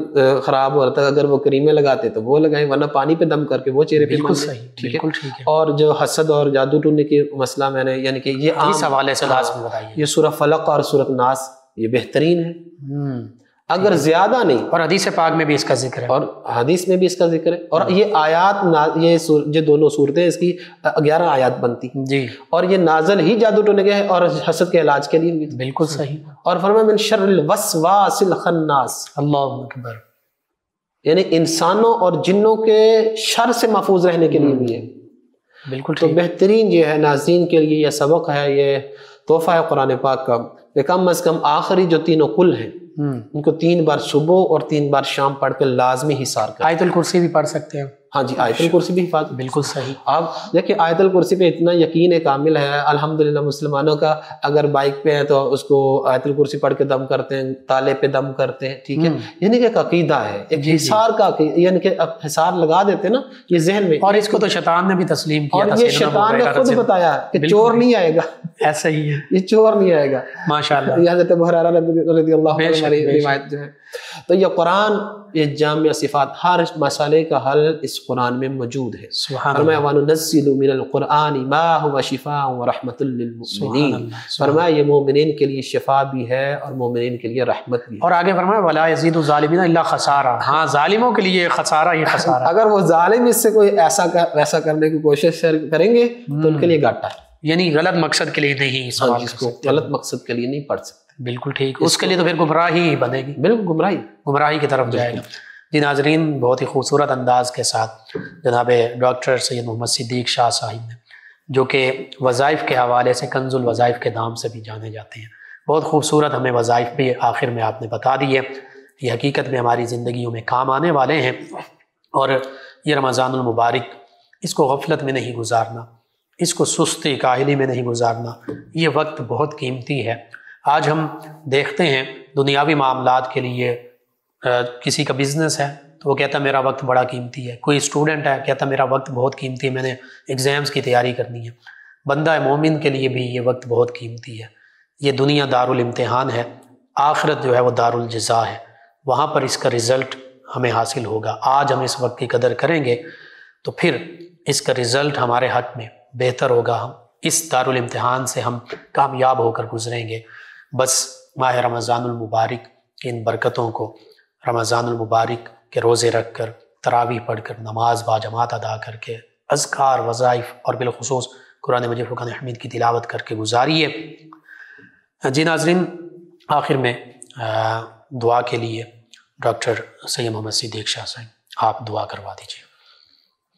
خراب ہو رہا ہے، اگر وہ کریمیں لگاتے تو وہ لگائیں، ورنہ پانی پہ دم کر کے وہ چہرے پہ. بالکل صحیح. ٹھیک ہے. ٹھیک ہے. اور جو حسد اور جادو ٹونے کی مسئلہ میں نے یعنی کہ یہ اس حوالے سے لازم بتائیے. یہ سورہ فلق اور سورہ ناس یہ بہترین ہے، اگر زیادہ نہیں. اور حدیث پاک میں بھی اس کا ذکر ہے، اور حدیث میں بھی اس کا ذکر ہے. اور یہ آیات، یہ دونوں صورتیں اس کی 11 آیات بنتی. جی. اور یہ نازل ہی جادو ٹونے کے اور حسد کے علاج کے لیے بھی. بالکل صحیح. اور فرمایا من شر الوسواس الخناس، اللہ اکبر، یعنی انسانوں اور جنوں کے شر سے محفوظ رہنے کے لیے بھی ہے. بالکل تو بہترین یہ ہے ناظرین کے لیے، یہ سبق ہے، یہ تحفہ ہے قرآن پاک کا کہ کم از کم آخری جو 3 قل ہیں ان کو 3 بار صبح اور 3 بار شام پڑھ کے لازمی حصار کریں. آیت الکرسی بھی پڑھ سکتے ہیں. ہاں جی، آیت الکرسی بھی حفاظت. بالکل صحیح. آپ دیکھیں آیت الکرسی پہ اتنا یقین کامل ہے الحمدللہ مسلمانوں کا. اگر بائک پہ ہے تو اس کو آیت الکرسی پڑھ کے دم کرتے ہیں، تالے پہ دم کرتے ہیں. ٹھیک ہے. یعنی کہ ایک عقیدہ ہے، ایک حصار کا، یعنی کہ حصار لگا دیتے ہیں نا یہ ذہن میں. اور اس کو تو شیطان نے بھی تسلیم کیا، اور یہ شیطان نے خود بتایا کہ چور نہیں آئے گا. ایسا ہی ہے، یہ چور نہیں آئے گا. ماشاءاللہ. یہ حضرت ابو ہریرہ رضی اللہ عنہ کی روایت جو ہے. تو یہ قرآن، یہ جامع صفات، ہر مسئلے کا حل اس قرآن میں موجود ہے. فرمایا وَنُنَزِّلُ مِنَ الْقُرْآنِ مَا هُوَ شِفَاءٌ وَرَحْمَةٌ لِّلْمُؤْمِنِينَ. فرمایا یہ مومنین کے لیے شفا بھی ہے اور مومنین کے لیے رحمت بھی ہے. اور آگے فرمایا وَلَا يَزِيدُ الظَّالِمِينَ إِلَّا خَسَارًا. ہاں، ظالموں کے لیے خسارہ ہی خسارہ. اگر وہ ظالم اس سے کوئی ویسا کرنے کی کوشش کریں گے تو ان کے لیے گھاٹا ہے. یعنی غلط مقصد کے لیے نہیں استعمال کر سکتے، غلط مقصد کے لیے نہیں پڑھ سکتے. بالکل ٹھیک. اس کے لیے تو پھر گمراہی ہی بنے گی. بالکل گمراہی کی طرف جائے گا. جی ناظرین، بہت ہی خوبصورت انداز کے ساتھ جناب ڈاکٹر سید محمد صدیق شاہ صاحب نے، جو کہ وظائف کے حوالے سے کنز الوظائف کے نام سے بھی جانے جاتے ہیں، بہت خوبصورت ہمیں وظائف بھی آخر میں آپ نے بتا دی ہے. یہ حقیقت میں ہماری زندگیوں میں کام آنے والے ہیں. اور یہ رمضان المبارک، اس کو غفلت میں نہیں گزارنا، اس کو سستی کاہلی میں نہیں گزارنا. یہ وقت بہت قیمتی ہے. آج ہم دیکھتے ہیں دنیاوی معاملات کے لیے، کسی کا بزنس ہے تو وہ کہتا ہے میرا وقت بڑا قیمتی ہے. کوئی اسٹوڈنٹ ہے کہتا ہے میرا وقت بہت قیمتی ہے، میں نے ایگزامز کی تیاری کرنی ہے. بندہ مومن کے لیے بھی یہ وقت بہت قیمتی ہے. یہ دنیا دارالامتحان ہے، آخرت جو ہے وہ دارالجزا ہے. وہاں پر اس کا رزلٹ ہمیں حاصل ہوگا. آج ہم اس وقت کی قدر کریں گے تو پھر اس کا رزلٹ ہمارے حق میں بہتر ہوگا. ہم اس دارالامتحان سے ہم کامیاب ہو کر گزریں گے. بس ماہ رمضان المبارک کی ان برکتوں کو، رمضان المبارک کے روزے رکھ کر، تراویح پڑھ کر، نماز باجماعت ادا کر کے، اذکار، وظائف اور بالخصوص قرآن مجید فرقان حمید کی تلاوت کر کے گزاریے. جی ناظرین، آخر میں دعا کے لیے ڈاکٹر سید محمد صدیق شاہ صاحب آپ دعا کروا دیجیے.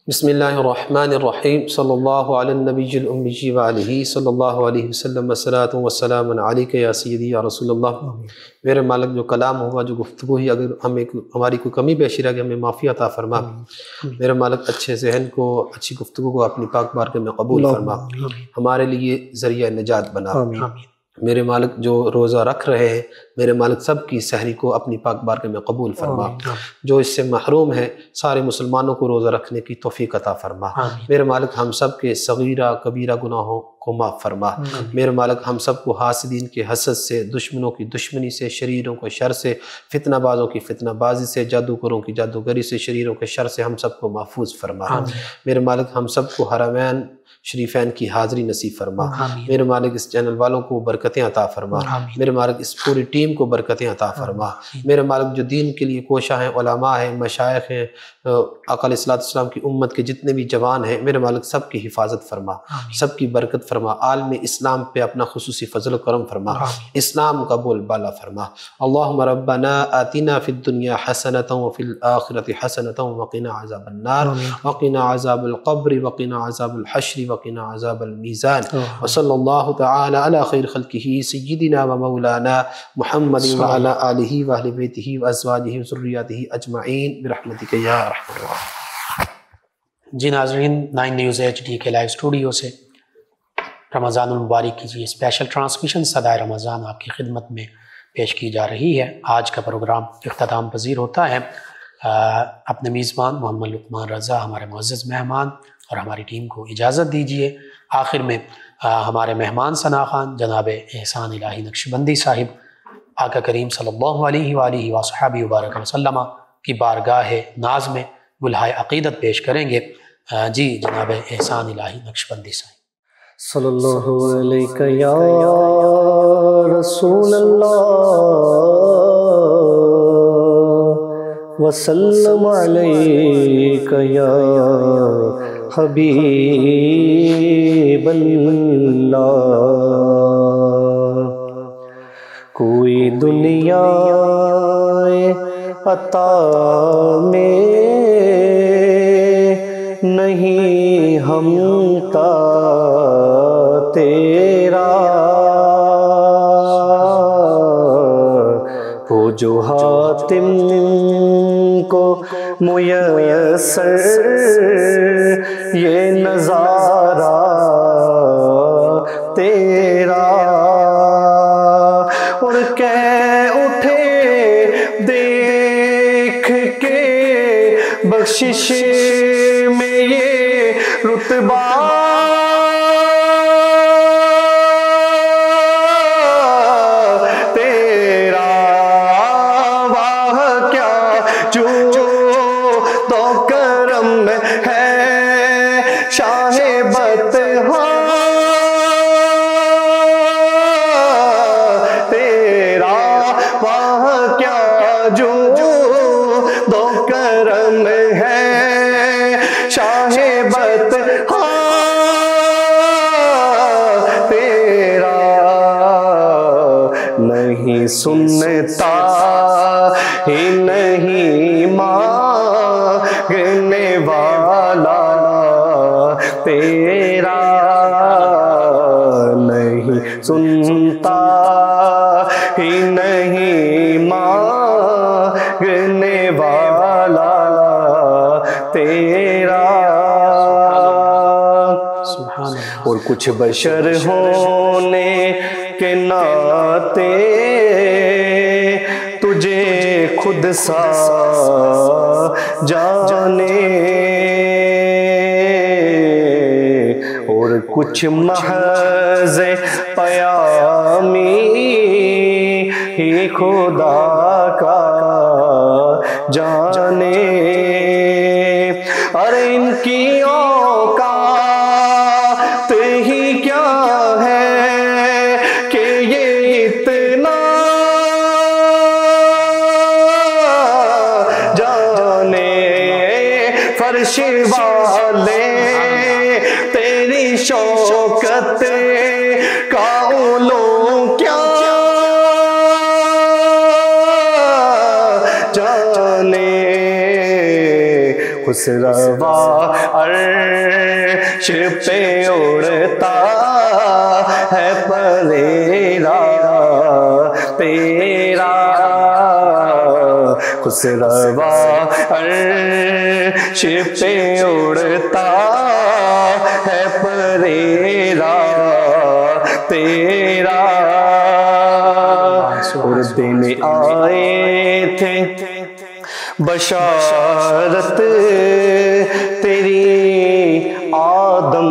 بسم اللہ الرحمن الرحیم. صلی اللہ علی النبی الامی وآلہ صلی اللہ علیہ وسلم. والصلاۃ والسلام علیک یا سیدی یا رسول اللہ. میرے مالک جو کلام ہوا، جو گفتگو ہی، اگر ہماری کوئی کمی بیشی رہ گئی ہمیں معافی عطا فرما. میرے مالک اچھے ذہن کو، اچھی گفتگو کو اپنی پاک بارگاہ میں قبول فرما، ہمارے لیے ذریعہ نجات بنا. میرے مالک جو روزہ رکھ رہے ہیں، میرے مالک سب کی سحری کو اپنی پاک بارگاہ میں قبول فرما. جو اس سے محروم ہیں سارے مسلمانوں کو روزہ رکھنے کی توفیق عطا فرما. میرے مالک ہم سب کے صغیرہ کبیرہ گناہوں کو معاف فرما۔ میرے مالک ہم سب کو حاسدین کے حسد سے، دشمنوں کی دشمنی سے، شریروں کے شر سے، فتنہ بازوں کی فتنہ بازی سے، جادوگروں کی جادوگری سے، شریروں کے شر سے ہم سب کو محفوظ فرما۔ میرے مالک ہم سب کو حرمین شریفین کی حاضری نصیب فرما۔ میرے مالک اس چینل والوں کو برکتیں عطا فرما۔ میرے مالک اس پوری ٹیم کو برکتیں عطا فرما۔ میرے مالک جو دین کے لیے کوشاں ہیں، علماء ہیں، مشائخ ہیں، آقا علیہ السلام کی امت کے جتنے بھی جوان ہیں، میرے مالک سب کی حفاظت فرما، سب کی برکت فرما، عالم اسلام پہ اپنا خصوصی فضل و کرم فرما، اسلام کا بول بالا فرما۔ اللہم ربنا آتنا فی الدنیا حسنۃ وفی الآخرۃ حسنۃ وقنا عذاب النار وقنا عذاب القبر وقنا عذاب الحشر وقنا عذاب المیزان وصلی اللہ تعالی علی خیر خلقہ سیدنا و مولانا محمد وعلی آلہ واہل بیتہ وازواجہ وذریاتہ اجمعین برحمتک یا ارحم الراحمین۔ جی ناظرین، 9 نیوز HD کے لائیو اسٹوڈیو سے رمضان المبارک کی یہ اسپیشل ٹرانسمیشن صدائے رمضان آپ کی خدمت میں پیش کی جا رہی ہے۔ آج کا پروگرام اختتام پذیر ہوتا ہے۔ اپنے میزبان محمد لقمان رضا، ہمارے معزز مہمان اور ہماری ٹیم کو اجازت دیجیے۔ آخر میں ہمارے مہمان ثنا خان جناب احسان الہی نقشبندی صاحب آقا کریم صلی اللہ علیہ وآلہ وصحبہ وبارک وسلم کی بارگاہ ناز میں گلہائے عقیدت پیش کریں گے۔ جی جناب احسان الہی نقشبندی صاحب۔ صلی اللہ علیہ یا رسول اللہ وسلم علیہ یا حبیب اللہ۔ کوئی دنیا عطا میں نہیں ہم کا تیرا، وہ جو حاتم کو میسر یہ نظارہ تیرا، اور کہہ اٹھے دیکھ کے بخشش میں یہ رتبہ، تیرا واہ کیا جو تو کرم ہے شاہ بطحا، تیرا واہ کیا جو تو کرم ہے شاہ بطحا، تیرا نہیں سنتا ہی نہیں مانگنے والا، تیرا نہیں سنتا ہی نہیں مانگنے والا، تیرا اور کچھ بشر ہونے کے ناطے تجھے خود سا جانے، اور کچھ محض پیامی ہی خدا کا جانے، ارے ان کی اوقات ہی کیا ہے کہ یہ اتنا جانے، فرش والے تیری شوکت کا علو کیا جانے، خسروا عرش پہ اڑتا ہے پریرا تیرا، خسروا عرش پہ اڑتا ہے پریرا تیرا، اور دن آئے تھے بشارت تیری آدم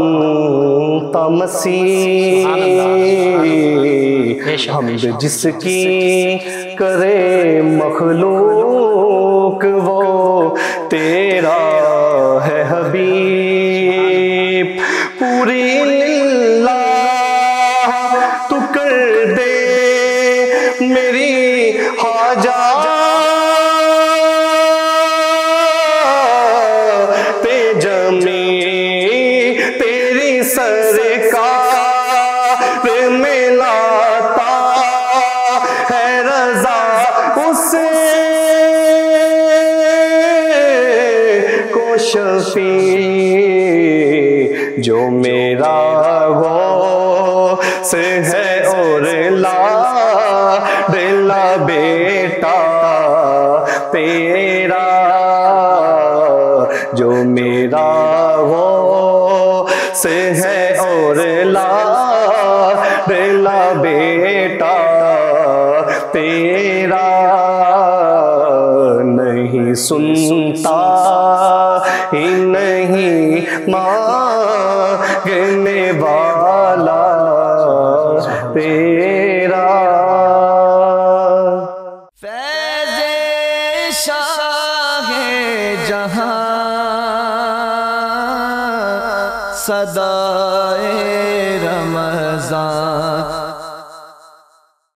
ہوتا مسیح حمد جس کی کرے مخلوق وہ تیرا ہے حبیب پوری للہ تو کر دے میری حاجات سرکار میں لاتا ہے رضا اسے کو شفیع جو میرا غوث ہے اور لاڈلا بیٹا تیرا جو میرا سے ہے اور لاڈلا بیٹا تیرا نہیں سنتا ہی نہیں مانگنے والا تیرا فیض شاہ جہاں صدائے رمضان